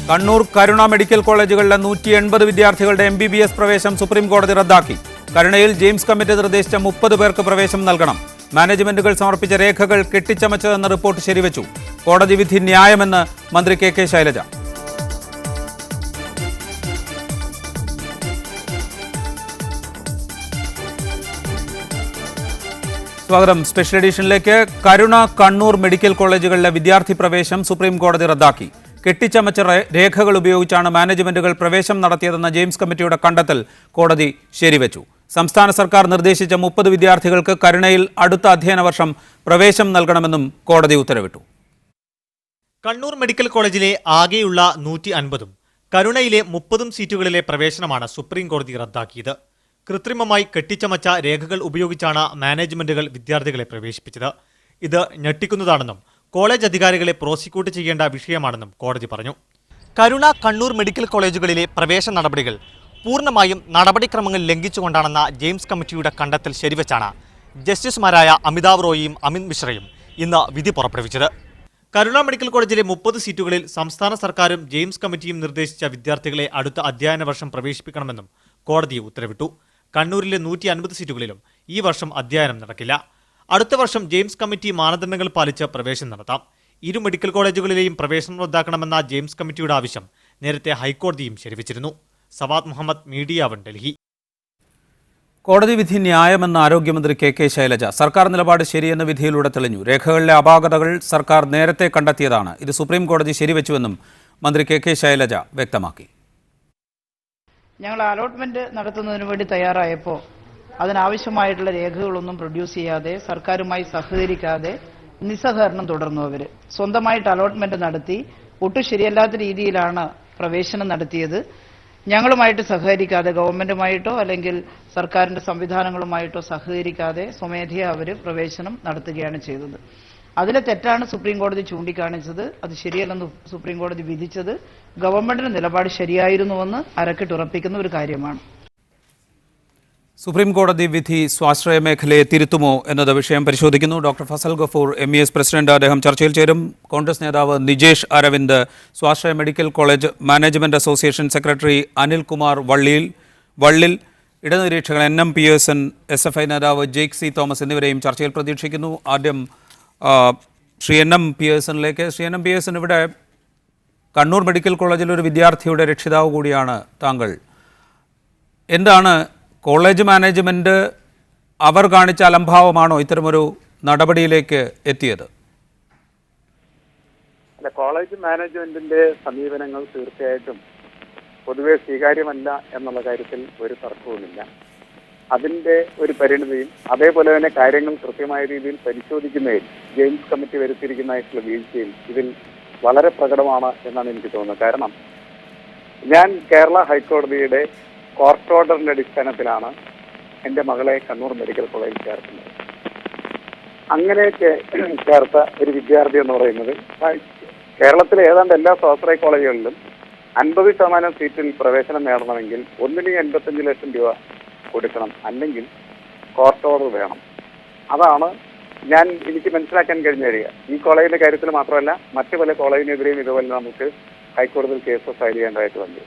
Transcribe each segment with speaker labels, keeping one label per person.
Speaker 1: കണ്ണൂർ കരുണ medical കോളേജുകളിലെ 180 വിദ്യാർത്ഥികളുടെ MBBS പ്രവേശം സുപ്രീം കോടതി റദ്ദാക്കി. കരുണയിൽ ജെയിംസ് കമ്മിറ്റി നിർദ്ദേശിച്ച 30 പേർക്ക് പ്രവേശം നൽകണം. മാനേജ്മെന്റുകൾ സമർപ്പിച്ച രേഖകൾ കെട്ടിച്ചമച്ചതെന്ന റിപ്പോർട്ട് ശരിവച്ചു. കോടതി വിധി ന്യായമെന്ന് മന്ത്രി KK ശൈലജ. സ്വാഗതം. സ്പെഷ്യൽ എഡിഷനിലേക്ക്. കരുണ കണ്ണൂർ മെഡിക്കൽ കോളേജുകളിലെ വിദ്യാർത്ഥി പ്രവേശം സുപ്രീം കോടതി റദ്ദാക്കി. കെട്ടിച്ചമച്ച രേഖകൾ ഉപയോഗിച്ചാണ് മാനേജ്മെന്റുകൾ പ്രവേശം നടത്തിയതെന്ന ജെയിംസ് കമ്മിറ്റിയുടെ കണ്ടെത്തൽ കോടതി ശരിവച്ചു. സംസ്ഥാന സർക്കാർ നിർദ്ദേശിച്ച 30 വിദ്യാർത്ഥികൾക്ക് കരുണയിൽ അടുത്ത അധ്യയന വർഷം പ്രവേശം നൽകണമെന്നും കോടതി ഉത്തരവിട്ടു.
Speaker 2: കണ്ണൂർ മെഡിക്കൽ കോളേജിലെ ആകെയുള്ള 150 കരുണയിലെ 30 സീറ്റുകളിലെ പ്രവേശനമാണ് സുപ്രീം കോടതി റദ്ദാക്കിയത്. കൃത്രിമമായി കെട്ടിച്ചമച്ച രേഖകൾ ഉപയോഗിച്ചാണ് മാനേജ്മെന്റുകൾ വിദ്യാർത്ഥികളെ പ്രവേശിപ്പിച്ചത്. ഇത് ഞെട്ടിക്കുന്നതാണെന്നും കോളേജ് അധികാരികളെ പ്രോസിക്യൂട്ട് ചെയ്യേണ്ട വിഷയമാണെന്നും കോടതി പറഞ്ഞു. കരുണ കണ്ണൂർ മെഡിക്കൽ കോളേജുകളിലെ പ്രവേശന നടപടികൾ പൂർണ്ണമായും നടപടിക്രമങ്ങൾ ലംഘിച്ചുകൊണ്ടാണെന്ന ജെയിംസ് കമ്മിറ്റിയുടെ കണ്ടെത്തൽ ശരിവച്ചാണ് ജസ്റ്റിസുമാരായ അമിതാവ് റോയിയും അമിത് മിശ്രയും ഇന്ന് വിധി പുറപ്പെടുവിച്ചത്. കരുണ മെഡിക്കൽ കോളേജിലെ 30 സീറ്റുകളിൽ സംസ്ഥാന സർക്കാരും ജെയിംസ് കമ്മിറ്റിയും നിർദ്ദേശിച്ച വിദ്യാർത്ഥികളെ അടുത്ത അധ്യയന വർഷം പ്രവേശിപ്പിക്കണമെന്നും കോടതി ഉത്തരവിട്ടു. കണ്ണൂരിലെ 150 സീറ്റുകളിലും ഈ വർഷം അധ്യയനം നടക്കില്ല. അടുത്ത വർഷം ജെയിംസ് കമ്മിറ്റി മാനദണ്ഡങ്ങൾ പാലിച്ച് പ്രവേശനം നടത്താം. ഇരു മെഡിക്കൽ കോളേജുകളിലെയും പ്രവേശനം റദ്ദാക്കണമെന്ന ജെയിംസ് കമ്മിറ്റിയുടെ ആവശ്യം നേരത്തെ ഹൈക്കോടതിയും ശരിവച്ചിരുന്നു. സവാദ് മുഹമ്മദ്, മീഡിയ 1 ഡൽഹി.
Speaker 1: കോടതി വിധി ന്യായമെന്ന് ആരോഗ്യമന്ത്രി KK ശൈലജ. സർക്കാർ നിലപാട് ശരിയെന്ന് വിധിയിലൂടെ തെളിഞ്ഞു. രേഖകളിലെ അപാകതകൾ സർക്കാർ നേരത്തെ കണ്ടെത്തിയതാണ്. ഇത് സുപ്രീം കോടതി ശരിവെച്ചുവെന്നും മന്ത്രി KK ശൈലജ വ്യക്തമാക്കി.
Speaker 3: ഞങ്ങൾ അലോട്ട്മെന്റ് നടത്തുന്നതിന് വേണ്ടി തയ്യാറായപ്പോൾ അതിനാവശ്യമായിട്ടുള്ള രേഖകളൊന്നും പ്രൊഡ്യൂസ് ചെയ്യാതെ, സർക്കാരുമായി സഹകരിക്കാതെ നിസ്സഹകരണം തുടർന്നു. അവർ സ്വന്തമായിട്ട് അലോട്ട്മെന്റ് നടത്തി ഒട്ടും ശരിയല്ലാത്ത രീതിയിലാണ് പ്രവേശനം നടത്തിയത്. ഞങ്ങളുമായിട്ട് സഹകരിക്കാതെ, ഗവൺമെന്റുമായിട്ടോ അല്ലെങ്കിൽ സർക്കാരിന്റെ സംവിധാനങ്ങളുമായിട്ടോ സഹകരിക്കാതെ സ്വമേധയാ അവർ പ്രവേശനം നടത്തുകയാണ് ചെയ്തത്. അതിലെ തെറ്റാണ് സുപ്രീം കോടതി ചൂണ്ടിക്കാണിച്ചത്. അത് ശരിയല്ലെന്ന് സുപ്രീം കോടതി വിധിച്ചത് ഗവൺമെന്റിന്റെ നിലപാട് ശരിയായിരുന്നുവെന്ന് അരക്കിട്ടുറപ്പിക്കുന്ന ഒരു കാര്യമാണ്.
Speaker 1: സുപ്രീം കോടതി വിധി സ്വാശ്രയ മേഖലയെ തിരുത്തുമോ എന്നത് വിഷയം പരിശോധിക്കുന്നു. Doctor Fazal Gafoor MES president, അദ്ദേഹം ചർച്ചയിൽ ചേരും. കോൺഗ്രസ് നേതാവ് നിജേഷ് അരവിന്ദ്, സ്വാശ്രയ medical college management association secretary Anilkumar Vallil, ഇടനിരീക്ഷകൻ NM പിയേഴ്സൺ, SFI നേതാവ് ജെയ്ക് സി തോമസ് എന്നിവരെയും ചർച്ചയിൽ പ്രതീക്ഷിക്കുന്നു. ആദ്യം ശ്രീ NM പിയേഴ്സണിലേക്ക്. ശ്രീ NM പിയേഴ്സൺ, ഇവിടെ കണ്ണൂർ മെഡിക്കൽ കോളേജിലെ ഒരു വിദ്യാർത്ഥിയുടെ രക്ഷിതാവ് കൂടിയാണ് താങ്കൾ. എന്താണ് കോളേജ് മാനേജ്മെന്റ് അവർ കാണിച്ച അലംഭാവമാണോ ഇത്തരമൊരു നടപടിയിലേക്ക് എത്തിയത്?
Speaker 4: അല്ല, കോളേജ് മാനേജ്മെന്റിന്റെ സമീപനങ്ങൾ തീർച്ചയായിട്ടും പൊതുവെ സ്വീകാര്യമല്ല എന്നുള്ള കാര്യത്തിൽ ഒരു തർക്കവുമില്ല. അതിന്റെ ഒരു പരിണിതിയും അതേപോലെ തന്നെ കാര്യങ്ങൾ കൃത്യമായ രീതിയിൽ പരിശോധിക്കുന്നതിൽ ജെയിംസ് കമ്മിറ്റി വരുത്തിയിരിക്കുന്നതായിട്ടുള്ള വീഴ്ചയും ഇതിൽ വളരെ പ്രകടമാണ് എന്നാണ് എനിക്ക് തോന്നുന്നത്. കാരണം ഞാൻ കേരള ഹൈക്കോടതിയുടെ കോർട്ട് ഓർഡറിന്റെ അടിസ്ഥാനത്തിലാണ് എൻ്റെ മകളെ കണ്ണൂർ മെഡിക്കൽ കോളേജിൽ ചേർക്കുന്നത്. അങ്ങനെ ചേർത്ത ഒരു വിദ്യാർത്ഥി എന്ന് പറയുന്നത് കേരളത്തിലെ ഏതാണ്ട് എല്ലാ സ്വാശ്രയ കോളേജുകളിലും 50% സീറ്റിൽ പ്രവേശനം നേടണമെങ്കിൽ ഒന്നിന് 85 ലക്ഷം രൂപ കൊടുക്കണം, അല്ലെങ്കിൽ കോർട്ട് ഓർഡർ വേണം. അതാണ് എനിക്ക് മനസ്സിലാക്കാൻ കഴിഞ്ഞ വരിക. ഈ കോളേജിന്റെ കാര്യത്തിൽ മാത്രമല്ല, മറ്റു പല കോളേജിനെതിരെയും ഇതുപോലെ നമുക്ക് ഹൈക്കോടതിയിൽ കേസ് ഫയൽ ചെയ്യേണ്ടതായിട്ട് വന്നു.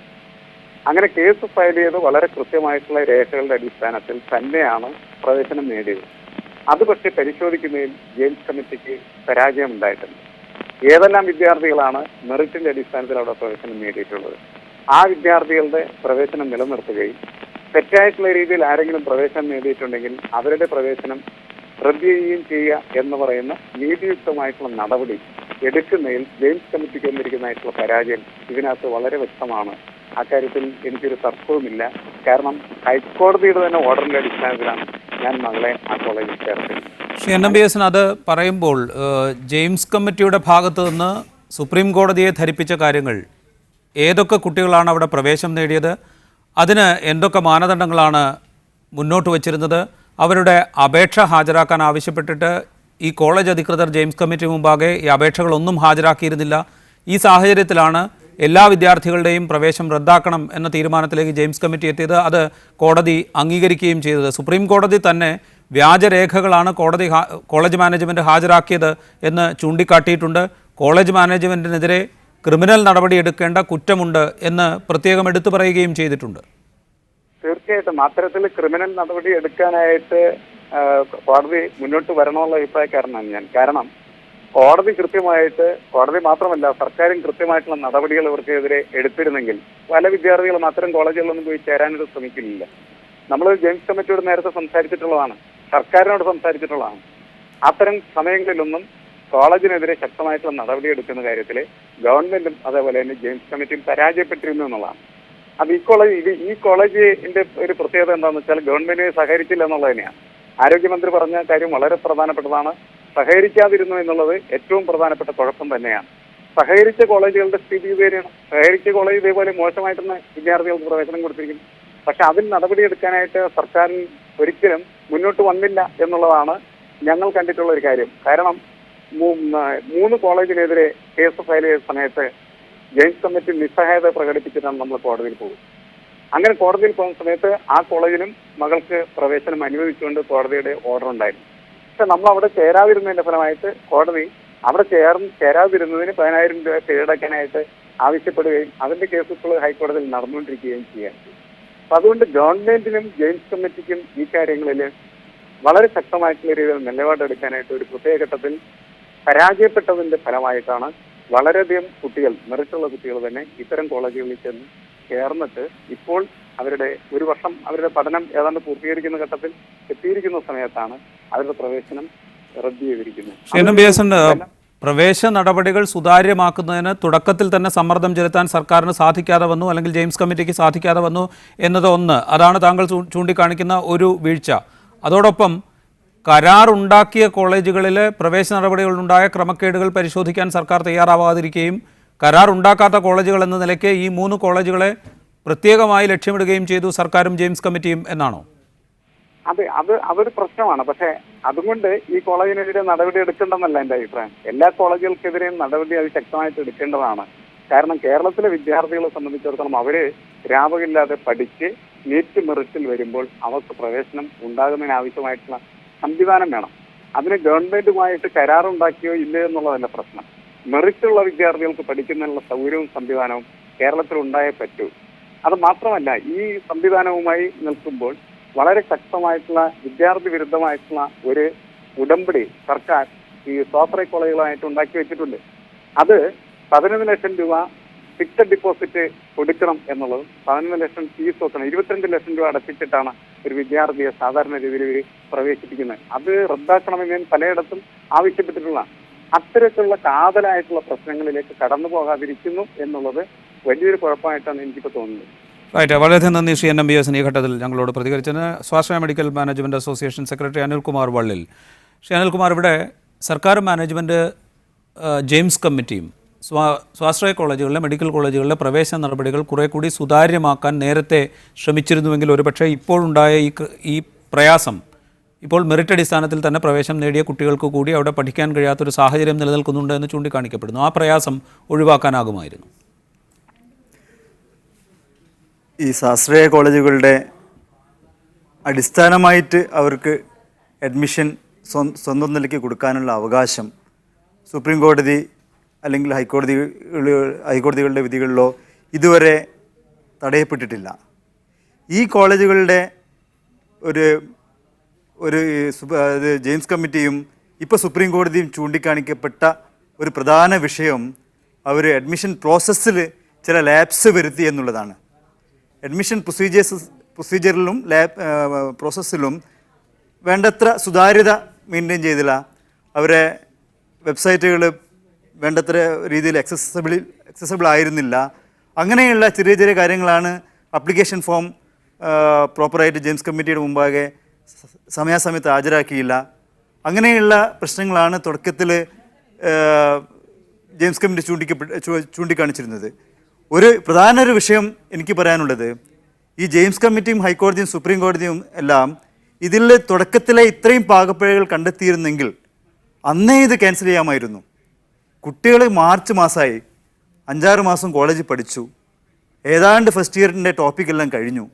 Speaker 4: അങ്ങനെ കേസ് ഫയൽ ചെയ്ത് വളരെ കൃത്യമായിട്ടുള്ള രേഖകളുടെ അടിസ്ഥാനത്തിൽ തന്നെയാണ് പ്രവേശനം നേടിയത്. അത് പക്ഷേ പരിശോധിക്കുന്നതിൽ ജെയിംസ് കമ്മിറ്റിക്ക് പരാജയം ഉണ്ടായിട്ടുണ്ട്. ഏതെല്ലാം വിദ്യാർത്ഥികളാണ് മെറിറ്റിന്റെ അടിസ്ഥാനത്തിൽ അവിടെ പ്രവേശനം നേടിയിട്ടുള്ളത്, ആ വിദ്യാർത്ഥികളുടെ പ്രവേശനം നിലനിർത്തുകയും തെറ്റായിട്ടുള്ള രീതിയിൽ ആരെങ്കിലും പ്രവേശനം നേടിയിട്ടുണ്ടെങ്കിൽ അവരുടെ പ്രവേശനം റദ്ദ് ചെയ്യുകയും ചെയ്യുക എന്ന് പറയുന്ന നീതിയുക്തമായിട്ടുള്ള നടപടി എടുക്കുന്നതിൽ ജെയിംസ് കമ്മിറ്റിക്ക് വന്നിരിക്കുന്നതായിട്ടുള്ള പരാജയം ഇതിനകത്ത് വളരെ വ്യക്തമാണ്. അക്കാര്യത്തിൽ എനിക്കൊരു തർക്കവുമില്ല. കാരണം ഹൈക്കോടതിയുടെ തന്നെ ഓർഡറിന്റെ അടിസ്ഥാനത്തിലാണ് ഞാൻ മകളെ ആ കോളേജിൽ ചേർത്തത്.
Speaker 1: ശ്രീ NM പിയേഴ്സൺ, അത് പറയുമ്പോൾ ജെയിംസ് കമ്മിറ്റിയുടെ ഭാഗത്ത് നിന്ന് സുപ്രീം കോടതിയെ ധരിപ്പിച്ച കാര്യങ്ങൾ, ഏതൊക്കെ കുട്ടികളാണ് അവിടെ പ്രവേശനം നേടിയത്, അതിന് എന്തൊക്കെ മാനദണ്ഡങ്ങളാണ് മുന്നോട്ട് വച്ചിരുന്നത്, അവരുടെ അപേക്ഷ ഹാജരാക്കാൻ ആവശ്യപ്പെട്ടിട്ട് ഈ കോളേജ് അധികൃതർ ജെയിംസ് കമ്മിറ്റി മുമ്പാകെ ഈ അപേക്ഷകളൊന്നും ഹാജരാക്കിയിരുന്നില്ല. ഈ സാഹചര്യത്തിലാണ് എല്ലാ വിദ്യാർത്ഥികളുടെയും പ്രവേശനം റദ്ദാക്കണം എന്ന തീരുമാനത്തിലേക്ക് ജെയിംസ് കമ്മിറ്റി എത്തിയത്. അത് കോടതി അംഗീകരിക്കുകയും ചെയ്തത്. സുപ്രീം കോടതി തന്നെ വ്യാജരേഖകളാണ് കോളേജ് മാനേജ്മെൻറ്റ് ഹാജരാക്കിയത് എന്ന് ചൂണ്ടിക്കാട്ടിയിട്ടുണ്ട്. കോളേജ് മാനേജ്മെൻറ്റിനെതിരെ ക്രിമിനൽ നടപടി എടുക്കേണ്ട കുറ്റമുണ്ട് എന്ന് പ്രത്യേകം എടുത്തു പറയുകയും ചെയ്തിട്ടുണ്ട്.
Speaker 4: തീർച്ചയായിട്ടും അത്തരത്തിൽ ക്രിമിനൽ നടപടി എടുക്കാനായിട്ട് കോടതി മുന്നോട്ട് വരണമെന്നുള്ള അഭിപ്രായക്കാരനാണ് ഞാൻ. കാരണം കോടതി കൃത്യമായിട്ട്, കോടതി മാത്രമല്ല സർക്കാരും കൃത്യമായിട്ടുള്ള നടപടികൾ ഇവർക്കെതിരെ എടുത്തിരുന്നെങ്കിൽ പല വിദ്യാർത്ഥികളും അത്തരം കോളേജുകളിലൊന്നും പോയി ചേരാനായിട്ട് ശ്രമിക്കില്ല. നമ്മൾ ജെയിംസ് കമ്മിറ്റിയോട് നേരത്തെ സംസാരിച്ചിട്ടുള്ളതാണ്, സർക്കാരിനോട് സംസാരിച്ചിട്ടുള്ളതാണ്. അത്തരം സമയങ്ങളിലൊന്നും കോളേജിനെതിരെ ശക്തമായിട്ടുള്ള നടപടി എടുക്കുന്ന കാര്യത്തിൽ ഗവൺമെന്റും അതേപോലെ തന്നെ ജെയിംസ് കമ്മിറ്റിയും പരാജയപ്പെട്ടിരുന്നു എന്നുള്ളതാണ്. അത് ഈ കോളേജിന്റെ ഒരു പ്രത്യേകത എന്താണെന്ന് വെച്ചാൽ ഗവൺമെന്റിനെ സഹകരിച്ചില്ല എന്നുള്ളത് തന്നെയാണ്. ആരോഗ്യമന്ത്രി പറഞ്ഞ കാര്യം വളരെ പ്രധാനപ്പെട്ടതാണ്. സഹകരിക്കാതിരുന്നു എന്നുള്ളത് ഏറ്റവും പ്രധാനപ്പെട്ട കുഴപ്പം തന്നെയാണ്. സഹകരിച്ച കോളേജുകളുടെ സ്ഥിതി ഇതുവരെയാണ്. സഹകരിച്ച കോളേജ് ഇതേപോലെ മോശമായിട്ടാണ് വിദ്യാർത്ഥികൾക്ക് പ്രവേശനം കൊടുത്തിരിക്കുന്നത്. പക്ഷെ അതിൽ നടപടിയെടുക്കാനായിട്ട് സർക്കാർ ഒരിക്കലും മുന്നോട്ട് വന്നില്ല എന്നുള്ളതാണ് ഞങ്ങൾ കണ്ടിട്ടുള്ള ഒരു കാര്യം. കാരണം 3 കോളേജിനെതിരെ കേസ് ഫയൽ ചെയ്ത സമയത്ത് ജെയിംസ് കമ്മിറ്റി നിസ്സഹായത പ്രകടിപ്പിച്ചിട്ടാണ് നമ്മൾ കോടതിയിൽ പോകും. അങ്ങനെ കോടതിയിൽ പോകുന്ന സമയത്ത് ആ കോളേജിലും മകൾക്ക് പ്രവേശനം അനുവദിച്ചുകൊണ്ട് കോടതിയുടെ ഓർഡർ ഉണ്ടായിരുന്നു. പക്ഷെ നമ്മൾ അവിടെ ചേരാതിരുന്നതിന്റെ ഫലമായിട്ട് കോടതി അവിടെ ചേരാതിരുന്നതിന് 10,000 രൂപ കീഴടക്കാനായിട്ട് ആവശ്യപ്പെടുകയും അതിന്റെ കേസ് ഇപ്പോൾ ഹൈക്കോടതിയിൽ നടന്നുകൊണ്ടിരിക്കുകയും ചെയ്യാം. അപ്പൊ അതുകൊണ്ട് ഗവൺമെന്റിനും ജെയിംസ് കമ്മിറ്റിക്കും ഈ കാര്യങ്ങളിൽ വളരെ ശക്തമായിട്ടുള്ള രീതിയിൽ നിലപാടെടുക്കാനായിട്ട് ഒരു പ്രത്യേക ഘട്ടത്തിൽ പരാജയപ്പെട്ടതിന്റെ ഫലമായിട്ടാണ് വളരെയധികം കുട്ടികൾ, മെറിറ്റുള്ള കുട്ടികൾ തന്നെ ഇത്തരം കോളേജുകളിൽ ചെന്ന് ചേർന്നിട്ട് ഇപ്പോൾ അവരുടെ ഒരു വർഷം അവരുടെ പഠനം ഏതാണ്ട് പൂർത്തീകരിക്കുന്ന ഘട്ടത്തിൽ എത്തിയിരിക്കുന്ന സമയത്താണ് അവരുടെ പ്രവേശനം റദ്ദ് ചെയ്തിരിക്കുന്നത്.
Speaker 1: പ്രവേശന നടപടികൾ സുതാര്യമാക്കുന്നതിന് തുടക്കത്തിൽ തന്നെ സമ്മർദ്ദം ചെലുത്താൻ സർക്കാരിന് സാധിക്കാതെ വന്നു, അല്ലെങ്കിൽ ജെയിംസ് കമ്മിറ്റിക്ക് സാധിക്കാതെ വന്നു എന്നത് ഒന്ന്. അതാണ് താങ്കൾ ചൂണ്ടിക്കാണിക്കുന്ന ഒരു വീഴ്ച. അതോടൊപ്പം കരാറുണ്ടാക്കിയ കോളേജുകളിലെ പ്രവേശന നടപടികളുണ്ടായ ക്രമക്കേടുകൾ പരിശോധിക്കാൻ സർക്കാർ തയ്യാറാവാതിരിക്കുകയും കരാറുണ്ടാക്കാത്ത കോളേജുകൾ എന്ന നിലയ്ക്ക് ഈ 3 കോളേജുകളെ പ്രത്യേകമായി ലക്ഷ്യമിടുകയും ചെയ്തു സർക്കാരും ജെയിംസ് കമ്മിറ്റിയും എന്നാണോ?
Speaker 4: അതൊരു പ്രശ്നമാണ്. പക്ഷെ അതുകൊണ്ട് ഈ കോളേജിനെതിരെ നടപടി എടുക്കേണ്ടെന്നല്ല എൻ്റെ അഭിപ്രായം. എല്ലാ കോളേജുകൾക്കെതിരെയും നടപടി അത് ശക്തമായിട്ട് എടുക്കേണ്ടതാണ്. കാരണം കേരളത്തിലെ വിദ്യാർത്ഥികളെ സംബന്ധിച്ചിടത്തോളം അവര് രാപകലില്ലാതെ പഠിച്ച് നീറ്റ് മെറിറ്റിൽ വരുമ്പോൾ അവർക്ക് പ്രവേശനം ഉണ്ടാകുന്നതിന് ആവശ്യമായിട്ടുള്ള സംവിധാനം വേണം. അതിന് ഗവൺമെന്റുമായിട്ട് കരാറുണ്ടാക്കിയോ ഇല്ലയോ എന്നുള്ളതല്ല പ്രശ്നം. മെറിറ്റുള്ള വിദ്യാർത്ഥികൾക്ക് പഠിക്കുന്നതിനുള്ള സൗകര്യവും സംവിധാനവും കേരളത്തിൽ ഉണ്ടായേ പറ്റൂ. അത് മാത്രമല്ല, ഈ സംവിധാനവുമായി നിൽക്കുമ്പോൾ വളരെ ശക്തമായിട്ടുള്ള വിദ്യാർത്ഥി വിരുദ്ധമായിട്ടുള്ള ഒരു ഉടമ്പടി സർക്കാർ ഈ സ്വാശ്രയ കോളേജുകളായിട്ട് ഉണ്ടാക്കി വെച്ചിട്ടുണ്ട്. അത് 11 ലക്ഷം രൂപ ഫിക്സഡ് ഡിപ്പോസിറ്റ് കൊടുക്കണം എന്നുള്ളതും 11 ലക്ഷം ഫീസ് വെക്കണം, 22 ലക്ഷം രൂപ അടച്ചിട്ടാണ് ഒരു വിദ്യാർത്ഥിയെ സാധാരണ രീതിയിൽ പ്രവേശിപ്പിക്കുന്നത്. അത് റദ്ദാക്കണമെന്ന് ഞാൻ പലയിടത്തും ആവശ്യപ്പെട്ടിട്ടുള്ള അത്തരത്തിലുള്ള കാതലായിട്ടുള്ള പ്രശ്നങ്ങളിലേക്ക് കടന്നു പോകാതിരിക്കുന്നു എന്നുള്ളത് വലിയൊരു കുഴപ്പമായിട്ടാണ് എനിക്കിപ്പോൾ തോന്നുന്നത്.
Speaker 1: റൈറ്റ്, വളരെയധികം നന്ദി ശ്രീ NMBS ഈ ഘട്ടത്തിൽ ഞങ്ങളോട് പ്രതികരിച്ചതിന്. സ്വാശ്രയ medical management association secretary Anilkumar Vallil. Shri Anilkumar, ഇവിടെ സർക്കാർ മാനേജ്മെൻറ്റ് ജെയിംസ് കമ്മിറ്റിയും സ്വാശ്രയ കോളേജുകളിലെ മെഡിക്കൽ കോളേജുകളിലെ പ്രവേശന നടപടികൾ കുറെ കൂടി സുതാര്യമാക്കാൻ നേരത്തെ ശ്രമിച്ചിരുന്നുവെങ്കിൽ ഒരുപക്ഷെ ഇപ്പോഴുണ്ടായ ഈ പ്രയാസം, ഇപ്പോൾ മെറിറ്റ് അടിസ്ഥാനത്തിൽ തന്നെ പ്രവേശനം നേടിയ കുട്ടികൾക്ക് കൂടി അവിടെ പഠിക്കാൻ കഴിയാത്തൊരു സാഹചര്യം നിലനിൽക്കുന്നുണ്ട് എന്ന് ചൂണ്ടിക്കാണിക്കപ്പെടുന്നു. ആ പ്രയാസം ഒഴിവാക്കാനാകുമായിരുന്നു.
Speaker 5: ഈ സ്വാശ്രയ കോളേജുകളുടെ അടിസ്ഥാനമായിട്ട് അവർക്ക് അഡ്മിഷൻ സ്വന്തം നിലയ്ക്ക് കൊടുക്കാനുള്ള അവകാശം സുപ്രീം കോടതി അല്ലെങ്കിൽ ഹൈക്കോടതികളുടെ വിധികളിലോ ഇതുവരെ തടയപ്പെട്ടിട്ടില്ല. ഈ കോളേജുകളുടെ ഒരു ജെയിംസ് കമ്മിറ്റിയും ഇപ്പോൾ സുപ്രീം കോടതിയും ചൂണ്ടിക്കാണിക്കപ്പെട്ട ഒരു പ്രധാന വിഷയം അവർ അഡ്മിഷൻ പ്രോസസ്സിൽ ചില ലാപ്സ് വരുത്തി എന്നുള്ളതാണ്. അഡ്മിഷൻ പ്രൊസീജിയറിലും പ്രോസസ്സിലും വേണ്ടത്ര സുതാര്യത മെയിൻറ്റെയിൻ ചെയ്തില്ല. അവരെ വെബ്സൈറ്റുകൾ വേണ്ടത്ര രീതിയിൽ അക്സസിബിൾ ആയിരുന്നില്ല. അങ്ങനെയുള്ള ചെറിയ ചെറിയ കാര്യങ്ങളാണ്. അപ്ലിക്കേഷൻ ഫോം പ്രോപ്പറായിട്ട് ജെയിംസ് കമ്മിറ്റിയുടെ മുമ്പാകെ സമയാസമയത്ത് ഹാജരാക്കിയില്ല. അങ്ങനെയുള്ള പ്രശ്നങ്ങളാണ് തുടക്കത്തിൽ ജെയിംസ് കമ്മിറ്റി ചൂണ്ടിക്കാണിച്ചിരുന്നത്. ഒരു പ്രധാന വിഷയം എനിക്ക് പറയാനുള്ളത്, ഈ ജെയിംസ് കമ്മിറ്റിയും ഹൈക്കോടതിയും സുപ്രീം കോടതിയും എല്ലാം ഇതിൽ തുടക്കത്തിലെ ഇത്രയും പാകപ്പിഴകൾ കണ്ടെത്തിയിരുന്നെങ്കിൽ അന്നേ ഇത് ക്യാൻസൽ ചെയ്യാമായിരുന്നു. കുട്ടികൾ മാർച്ച് മാസമായി 5-6 മാസം കോളേജിൽ പഠിച്ചു, ഏതാണ്ട് ഫസ്റ്റ് ഇയറിൻ്റെ ടോപ്പിക്കെല്ലാം കഴിഞ്ഞു.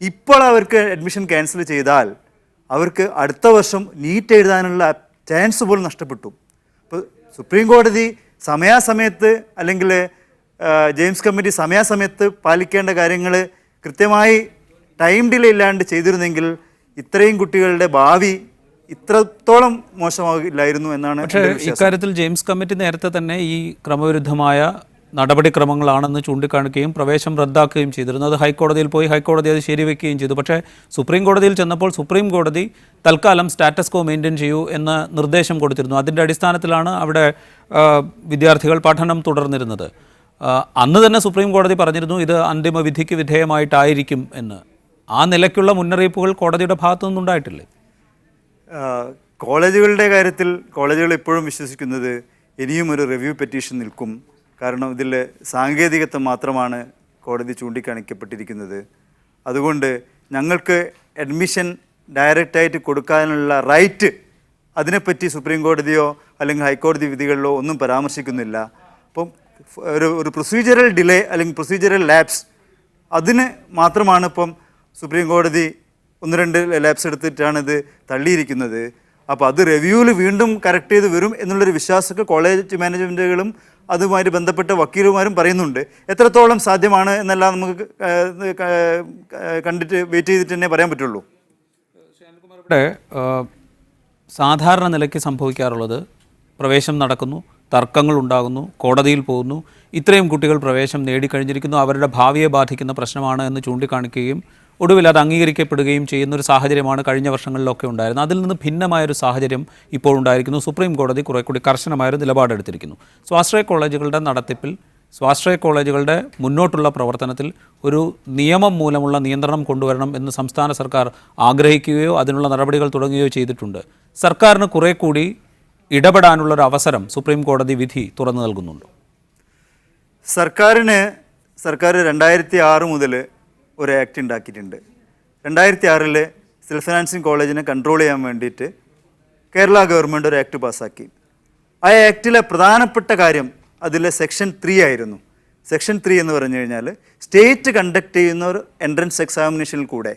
Speaker 5: ഇപ്പോൾ അവർക്ക് അഡ്മിഷൻ ക്യാൻസൽ ചെയ്താൽ അവർക്ക് അടുത്ത വർഷം നീറ്റ് എഴുതാനുള്ള ചാൻസ് പോലും നഷ്ടപ്പെട്ടു. ഇപ്പോൾ സുപ്രീം കോടതി സമയാസമയത്ത് അല്ലെങ്കിൽ ജെയിംസ് കമ്മിറ്റി സമയാസമയത്ത് പാലിക്കേണ്ട കാര്യങ്ങൾ കൃത്യമായി ടൈം ഡിലേ ഇല്ലാണ്ട് ചെയ്തിരുന്നെങ്കിൽ ഇത്രയും കുട്ടികളുടെ ഭാവി ഇത്രത്തോളം മോശമാകില്ലായിരുന്നു എന്നാണ്
Speaker 1: പക്ഷേ ഇക്കാര്യത്തിൽ ജെയിംസ് കമ്മിറ്റി നേരത്തെ തന്നെ ഈ ക്രമവിരുദ്ധമായ നടപടിക്രമങ്ങളാണെന്ന് ചൂണ്ടിക്കാണിക്കുകയും പ്രവേശം റദ്ദാക്കുകയും ചെയ്തിരുന്നു. അത് ഹൈക്കോടതിയിൽ പോയി ഹൈക്കോടതി അത് ശരിവെക്കുകയും ചെയ്തു. പക്ഷേ സുപ്രീം കോടതിയിൽ ചെന്നപ്പോൾ സുപ്രീം കോടതി തൽക്കാലം സ്റ്റാറ്റസ് കോ മെയിൻറ്റെയിൻ ചെയ്യൂ എന്ന നിർദ്ദേശം കൊടുത്തിരുന്നു. അതിൻ്റെ അടിസ്ഥാനത്തിലാണ് അവിടെ വിദ്യാർത്ഥികൾ പഠനം തുടർന്നിരുന്നത്. അന്ന് തന്നെ സുപ്രീം കോടതി പറഞ്ഞിരുന്നു ഇത് അന്തിമ വിധിക്ക് വിധേയമായിട്ടായിരിക്കും എന്ന്. ആ നിലയ്ക്കുള്ള മുന്നറിയിപ്പുകൾ കോടതിയുടെ ഭാഗത്തു നിന്നുണ്ടായിട്ടില്ലേ?
Speaker 5: കോളേജുകളുടെ കാര്യത്തിൽ കോളേജുകൾ ഇപ്പോഴും വിശ്വസിക്കുന്നത് ഇനിയും ഒരു റിവ്യൂ പെറ്റീഷൻ നിൽക്കും. കാരണം ഇതിൽ സാങ്കേതികത്വം മാത്രമാണ് കോടതി ചൂണ്ടിക്കാണിക്കപ്പെട്ടിരിക്കുന്നത്. അതുകൊണ്ട് ഞങ്ങൾക്ക് അഡ്മിഷൻ ഡയറക്റ്റായിട്ട് കൊടുക്കാനുള്ള റൈറ്റ് അതിനെപ്പറ്റി സുപ്രീം കോടതിയോ അല്ലെങ്കിൽ ഹൈക്കോടതി വിധികളിലോ ഒന്നും പരാമർശിക്കുന്നില്ല. അപ്പം ഒരു പ്രൊസീജിയറൽ ഡിലേ അല്ലെങ്കിൽ പ്രൊസീജിയറൽ ലാപ്സ് അതിന് മാത്രമാണ് ഇപ്പം സുപ്രീം കോടതി 1-2 ലാപ്സ് എടുത്തിട്ടാണ് ഇത് തള്ളിയിരിക്കുന്നത്. അപ്പോൾ അത് റിവ്യൂവിൽ വീണ്ടും കറക്റ്റ് ചെയ്ത് വരും എന്നുള്ളൊരു വിശ്വാസമൊക്കെ കോളേജ് മാനേജ്മെൻറ്റുകളും അതുമായിട്ട് ബന്ധപ്പെട്ട വക്കീലുമാരും പറയുന്നുണ്ട്. എത്രത്തോളം സാധ്യമാണ് എന്നെല്ലാം നമുക്ക് കണ്ടിട്ട് വെയിറ്റ് ചെയ്തിട്ട് തന്നെ പറയാൻ പറ്റുള്ളൂ.
Speaker 1: ഇവിടെ സാധാരണ നിലയ്ക്ക് സംഭവിക്കാറുള്ളത് പ്രവേശം നടക്കുന്നു, തർക്കങ്ങൾ ഉണ്ടാകുന്നു, കോടതിയിൽ പോകുന്നു, ഇത്രയും കുട്ടികൾ പ്രവേശം നേടിക്കഴിഞ്ഞിരിക്കുന്നു, അവരുടെ ഭാവിയെ ബാധിക്കുന്ന പ്രശ്നമാണ് എന്ന് ചൂണ്ടിക്കാണിക്കുകയും ഒടുവിൽ അത് അംഗീകരിക്കപ്പെടുകയും ചെയ്യുന്നൊരു സാഹചര്യമാണ് കഴിഞ്ഞ വർഷങ്ങളിലൊക്കെ ഉണ്ടായിരുന്നത്. അതിൽ നിന്ന് ഭിന്നമായൊരു സാഹചര്യം ഇപ്പോൾ ഉണ്ടായിരിക്കുന്നു. സുപ്രീം കോടതി കുറെ കൂടി കർശനമായൊരു നിലപാടെടുത്തിരിക്കുന്നു. സ്വാശ്രയ കോളേജുകളുടെ നടത്തിപ്പിൽ, സ്വാശ്രയ കോളേജുകളുടെ മുന്നോട്ടുള്ള പ്രവർത്തനത്തിൽ ഒരു നിയമം മൂലമുള്ള നിയന്ത്രണം കൊണ്ടുവരണം എന്ന് സംസ്ഥാന സർക്കാർ ആഗ്രഹിക്കുകയോ അതിനുള്ള നടപടികൾ തുടങ്ങുകയോ ചെയ്തിട്ടുണ്ട്. സർക്കാരിന് കുറെ കൂടി ഇടപെടാനുള്ളൊരു അവസരം സുപ്രീം കോടതി വിധി തുറന്നു നൽകുന്നുണ്ട്.
Speaker 5: സർക്കാർ 2006 മുതൽ ഒരു ആക്ട് ഉണ്ടാക്കിയിട്ടുണ്ട്. 2006 സെൽഫ് ഫിനാൻസിങ് കോളേജിനെ കൺട്രോൾ ചെയ്യാൻ വേണ്ടിയിട്ട് കേരള ഗവൺമെൻറ് ഒരു ആക്ട് പാസ്സാക്കി. ആ ആക്ടിലെ പ്രധാനപ്പെട്ട കാര്യം അതിലെ സെക്ഷൻ 3 ആയിരുന്നു. സെക്ഷൻ 3 എന്ന് പറഞ്ഞു കഴിഞ്ഞാൽ സ്റ്റേറ്റ് കണ്ടക്ട് ചെയ്യുന്ന ഒരു എൻട്രൻസ് എക്സാമിനേഷനിൽ കൂടെ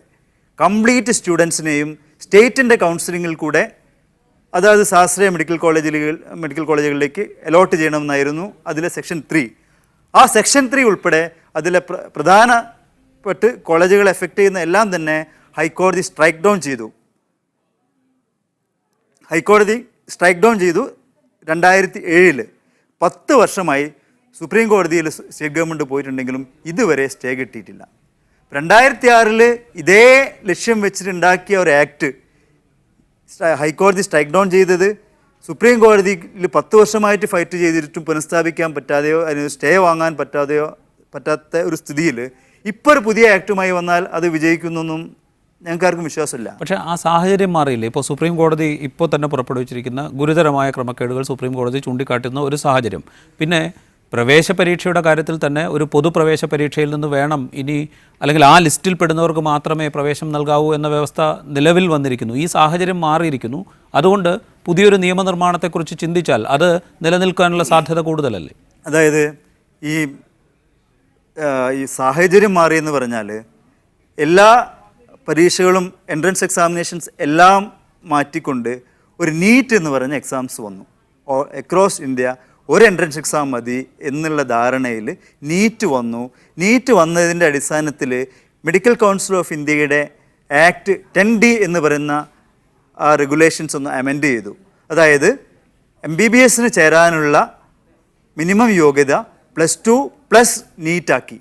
Speaker 5: കംപ്ലീറ്റ് സ്റ്റുഡൻസിനെയും സ്റ്റേറ്റിൻ്റെ കൗൺസിലിങ്ങിൽ കൂടെ അതായത് സ്വാശ്രയ മെഡിക്കൽ കോളേജുകളിലേക്ക് അലോട്ട് ചെയ്യണമെന്നായിരുന്നു അതിലെ സെക്ഷൻ 3. ആ സെക്ഷൻ 3 ഉൾപ്പെടെ അതിലെ പ്രധാനപ്പെട്ട് കോളേജുകളെ എഫക്റ്റ് ചെയ്യുന്ന എല്ലാം തന്നെ ഹൈക്കോടതി സ്ട്രൈക്ക് ഡൗൺ ചെയ്തു. 2007 10 വർഷമായി സുപ്രീം കോടതിയിൽ സ്റ്റേറ്റ് ഗവൺമെൻറ് പോയിട്ടുണ്ടെങ്കിലും ഇതുവരെ സ്റ്റേ കിട്ടിയിട്ടില്ല. 2006 ഇതേ ലക്ഷ്യം വെച്ചിട്ടുണ്ടാക്കിയ ഒരു ആക്ട് ഹൈക്കോടതി സ്ട്രൈക്ക് ഡൗൺ ചെയ്തത് സുപ്രീം കോടതിയിൽ 10 വർഷമായിട്ട് ഫൈറ്റ് ചെയ്തിട്ടും പുനഃസ്ഥാപിക്കാൻ പറ്റാതെയോ അതിന് സ്റ്റേ വാങ്ങാൻ പറ്റാത്ത ഒരു സ്ഥിതിയിൽ ഇപ്പോൾ ഒരു പുതിയ ആക്ടുമായി വന്നാൽ അത് വിജയിക്കുന്നൊന്നും ഞങ്ങൾക്കാർക്കും വിശ്വാസമില്ല.
Speaker 1: പക്ഷേ ആ സാഹചര്യം മാറിയില്ലേ? ഇപ്പോൾ സുപ്രീം കോടതി ഇപ്പോൾ തന്നെ പുറപ്പെടുവിച്ചിരിക്കുന്ന ഗുരുതരമായ ക്രമക്കേടുകൾ സുപ്രീം കോടതി ചൂണ്ടിക്കാട്ടുന്ന ഒരു സാഹചര്യം. പിന്നെ പ്രവേശ പരീക്ഷയുടെ കാര്യത്തിൽ തന്നെ ഒരു പൊതുപ്രവേശ പരീക്ഷയിൽ നിന്ന് വേണം ഇനി അല്ലെങ്കിൽ ആ ലിസ്റ്റിൽ പെടുന്നവർക്ക് മാത്രമേ പ്രവേശം നൽകാവൂ എന്ന വ്യവസ്ഥ നിലവിൽ വന്നിരിക്കുന്നു. ഈ സാഹചര്യം മാറിയിരിക്കുന്നു. അതുകൊണ്ട് പുതിയൊരു നിയമനിർമ്മാണത്തെക്കുറിച്ച് ചിന്തിച്ചാൽ അത് നിലനിൽക്കാനുള്ള സാധ്യത കൂടുതലല്ലേ?
Speaker 5: അതായത് ഈ സാഹചര്യം മാറിയെന്ന് പറഞ്ഞാൽ എല്ലാ പരീക്ഷകളും എൻട്രൻസ് എക്സാമിനേഷൻസ് എല്ലാം മാറ്റിക്കൊണ്ട് ഒരു നീറ്റ് എന്ന് പറഞ്ഞ എക്സാംസ് വന്നു. അക്രോസ് ഇന്ത്യ ഒരു എൻട്രൻസ് എക്സാം മതി എന്നുള്ള ധാരണയിൽ നീറ്റ് വന്നു. നീറ്റ് വന്നതിൻ്റെ അടിസ്ഥാനത്തിൽ മെഡിക്കൽ കൗൺസിൽ ഓഫ് ഇന്ത്യയുടെ ആക്ട് 10D എന്ന് പറയുന്ന ആ റെഗുലേഷൻസ് ഒന്ന് അമെൻഡ് ചെയ്തു. അതായത് MBBSന് ചേരാനുള്ള മിനിമം യോഗ്യത +2 പ്ലസ് നീറ്റാക്കി.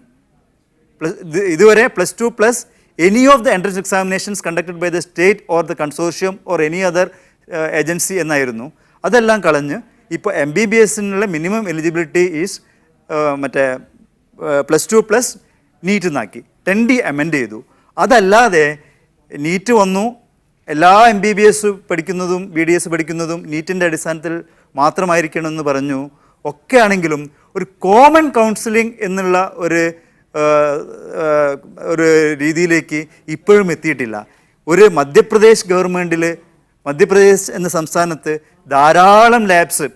Speaker 5: ഇതുവരെ +2 plus any of the entrance examinations conducted by the state or the consortium or any other agency എന്നായിരുന്നു. അതെല്ലാം കളഞ്ഞ് ഇപ്പോൾ MBBSനുള്ള minimum eligibility is +2 plus NEET എന്നാക്കി. 10D അമെൻഡ് ചെയ്തു. അതല്ലാതെ നീറ്റ് വന്നു, എല്ലാ MBBS പഠിക്കുന്നതും BDS പഠിക്കുന്നതും നീറ്റിൻ്റെ അടിസ്ഥാനത്തിൽ മാത്രമായിരിക്കണമെന്ന് പറഞ്ഞു. ഒക്കെ ആണെങ്കിലും ഒരു കോമൺ കൗൺസിലിംഗ് എന്നുള്ള ഒരു രീതിയിലേക്ക് ഇപ്പോഴും എത്തിയിട്ടില്ല. ഒരു മധ്യപ്രദേശ് ഗവൺമെൻറ്റിൽ മധ്യപ്രദേശ് എന്ന സംസ്ഥാനത്ത് ധാരാളം ലാബ്സ്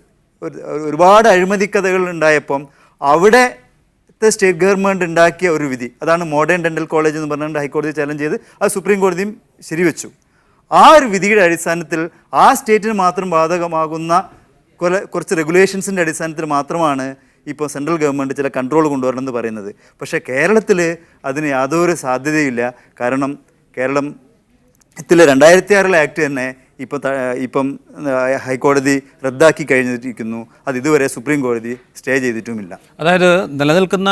Speaker 5: ഒരുപാട് അഴിമതി കഥകൾ ഉണ്ടായപ്പം അവിടുത്തെ സ്റ്റേറ്റ് ഗവൺമെൻറ് ഉണ്ടാക്കിയ ഒരു വിധി, അതാണ് മോഡേൺ ഡെൻ്റൽ കോളേജ് എന്ന് പറഞ്ഞുകൊണ്ട് ഹൈക്കോടതി ചലഞ്ച് ചെയ്ത് അത് സുപ്രീം കോടതിയും ശരിവെച്ചു. ആ ഒരു വിധിയുടെ അടിസ്ഥാനത്തിൽ ആ സ്റ്റേറ്റിന് മാത്രം ബാധകമാകുന്ന കുറച്ച് റെഗുലേഷൻസിൻ്റെ അടിസ്ഥാനത്തിൽ മാത്രമാണ് ഇപ്പോൾ സെൻട്രൽ ഗവൺമെൻറ് ചില കൺട്രോൾ കൊണ്ടുവരണമെന്ന് പറയുന്നത്. പക്ഷേ കേരളത്തിൽ അതിന് യാതൊരു സാധ്യതയില്ല. കാരണം കേരളത്തിലെ 2006 ആക്ട് തന്നെ ഇപ്പം ഹൈക്കോടതി റദ്ദാക്കി കഴിഞ്ഞിരിക്കുന്നു. അത് ഇതുവരെ സുപ്രീം കോടതി സ്റ്റേ ചെയ്തിട്ടുമില്ല.
Speaker 1: അതായത് നിലനിൽക്കുന്ന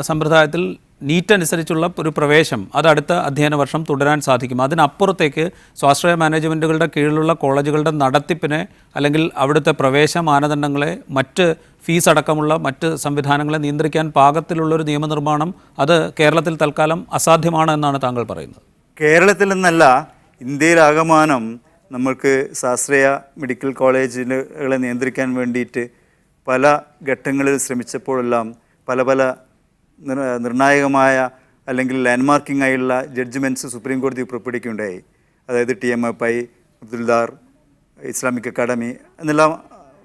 Speaker 1: സമ്പ്രദായത്തിൽ നീറ്റ് അനുസരിച്ചുള്ള ഒരു പ്രവേശം അത് അടുത്ത അധ്യയന വർഷം തുടരാൻ സാധിക്കും. അതിനപ്പുറത്തേക്ക് സ്വാശ്രയ മാനേജ്മെൻറ്റുകളുടെ കീഴിലുള്ള കോളേജുകളുടെ നടത്തിപ്പിനെ അല്ലെങ്കിൽ അവിടുത്തെ പ്രവേശ മാനദണ്ഡങ്ങളെ മറ്റ് ഫീസ് അടക്കമുള്ള മറ്റ് സംവിധാനങ്ങളെ നിയന്ത്രിക്കാൻ പാകത്തിലുള്ളൊരു നിയമനിർമ്മാണം അത് കേരളത്തിൽ തൽക്കാലം അസാധ്യമാണ് എന്നാണ് താങ്കൾ പറയുന്നത്.
Speaker 5: കേരളത്തിൽ നിന്നല്ല, ഇന്ത്യയിലാകമാനം നമ്മൾക്ക് സ്വാശ്രയ മെഡിക്കൽ കോളേജുകളെ നിയന്ത്രിക്കാൻ വേണ്ടിയിട്ട് പല ഘട്ടങ്ങളിൽ ശ്രമിച്ചപ്പോഴെല്ലാം പല നിർണായകമായ അല്ലെങ്കിൽ ലാൻഡ്മാർക്കിംഗ് ആയുള്ള ജഡ്ജ്മെൻറ്റ്സ് സുപ്രീം കോടതി പുറപ്പെടുവിക്കുകയുണ്ടായി. അതായത് TMFI, അബ്ദുൽദാർ, ഇസ്ലാമിക് അക്കാഡമി എന്നെല്ലാം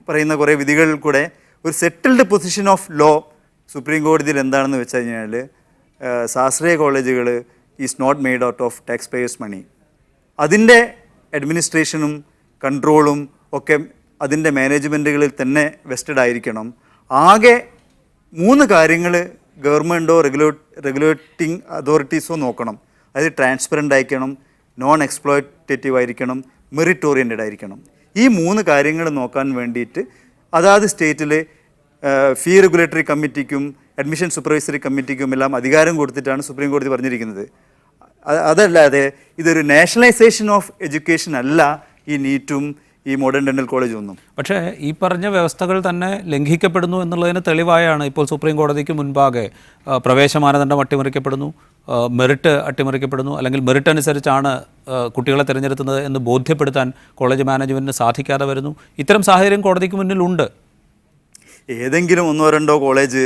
Speaker 5: പറയുന്ന കുറേ വിധികളിൽ കൂടെ ഒരു settled position of law supreme കോടതിയിൽ എന്താണെന്ന് വെച്ച് കഴിഞ്ഞാൽ സ്വാശ്രയ കോളേജുകൾ is not made out of taxpayers money. അതിൻ്റെ അഡ്മിനിസ്ട്രേഷനും കൺട്രോളും ഒക്കെ അതിൻ്റെ മാനേജ്മെൻറ്റുകളിൽ തന്നെ വെസ്റ്റഡ് ആയിരിക്കണം. ആകെ 3 കാര്യങ്ങൾ ഗവൺമെൻറ്റോ റെഗുലേറ്റിംഗ് അതോറിറ്റീസോ നോക്കണം. അതായത് ട്രാൻസ്പെറൻ്റ് ആയിരിക്കണം, നോൺ എക്സ്പ്ലോയിറ്റേറ്റീവ് ആയിരിക്കണം, മെറിറ്റ് ഓറിയൻറ്റഡ് ആയിരിക്കണം. ഈ 3 കാര്യങ്ങൾ നോക്കാൻ വേണ്ടിയിട്ട് അതാത് സ്റ്റേറ്റിൽ ഫീ റെഗുലേറ്ററി കമ്മിറ്റിക്കും അഡ്മിഷൻ സൂപ്പർവൈസറി കമ്മിറ്റിക്കും എല്ലാം അധികാരം കൊടുത്തിട്ടാണ് സുപ്രീം കോടതി പറഞ്ഞിരിക്കുന്നത്. അതല്ലാതെ ഇതൊരു നാഷണലൈസേഷൻ ഓഫ് എഡ്യൂക്കേഷൻ അല്ല ഈ നീറ്റും ഈ മോഡേൺ ഡെൻ്റൽ കോളേജും ഒന്നും.
Speaker 1: പക്ഷേ ഈ പറഞ്ഞ വ്യവസ്ഥകൾ തന്നെ ലംഘിക്കപ്പെടുന്നു എന്നുള്ളതിന് തെളിവായാണ് ഇപ്പോൾ സുപ്രീം കോടതിക്ക് മുൻപാകെ പ്രവേശ മാനദണ്ഡം അട്ടിമറിക്കപ്പെടുന്നു, മെറിറ്റ് അട്ടിമറിക്കപ്പെടുന്നു, അല്ലെങ്കിൽ മെറിറ്റ് അനുസരിച്ചാണ് കുട്ടികളെ തിരഞ്ഞെടുക്കുന്നത് എന്ന് ബോധ്യപ്പെടുത്താൻ കോളേജ് മാനേജ്മെൻറ്റിന് സാധിക്കാതെ വരുന്നു. ഇത്തരം സാഹചര്യം കോടതിക്ക് മുന്നിലുണ്ട്.
Speaker 5: ഏതെങ്കിലും 1-2 കോളേജ്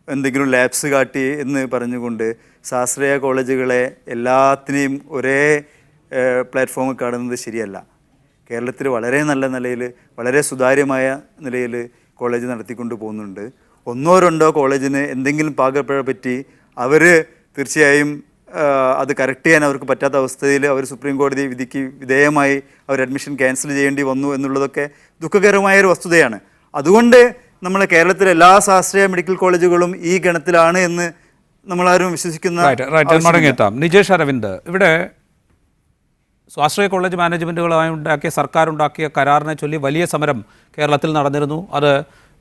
Speaker 5: എന്തെങ്കിലും ലാബ്സ് കാട്ടി എന്ന് പറഞ്ഞുകൊണ്ട് സ്വാശ്രയ കോളേജുകളെ എല്ലാത്തിനെയും ഒരേ പ്ലാറ്റ്ഫോമിൽ കാണുന്നത് ശരിയല്ല. കേരളത്തിൽ വളരെ നല്ല നിലയിൽ വളരെ സുതാര്യമായ നിലയിൽ കോളേജ് നടത്തിക്കൊണ്ട് പോകുന്നുണ്ട്. 1-2 കോളേജിന് എന്തെങ്കിലും പാകപ്പിഴ പറ്റി അവർ തീർച്ചയായും അത് കറക്റ്റ് ചെയ്യാൻ അവർക്ക് പറ്റാത്ത അവസ്ഥയിൽ അവർ സുപ്രീം കോടതി വിധിക്ക് വിധേയമായി അവർ അഡ്മിഷൻ ക്യാൻസൽ ചെയ്യേണ്ടി വന്നു എന്നുള്ളതൊക്കെ ദുഃഖകരമായൊരു വസ്തുതയാണ്. അതുകൊണ്ട് നമ്മളെ കേരളത്തിലെ എല്ലാ സ്വാശ്രയ മെഡിക്കൽ കോളേജുകളും ഈ ഗണത്തിലാണ് എന്ന് നമ്മളാരും വിശ്വസിക്കുന്ന
Speaker 1: മടങ്ങിയെത്താം. നിജേഷ് അരവിന്ദ്, ഇവിടെ സ്വാശ്രയ കോളേജ് മാനേജ്മെൻറ്റുകളുമായി ഉണ്ടാക്കിയ സർക്കാരുണ്ടാക്കിയ കരാറിനെ ചൊല്ലി വലിയ സമരം കേരളത്തിൽ നടന്നിരുന്നു. അത്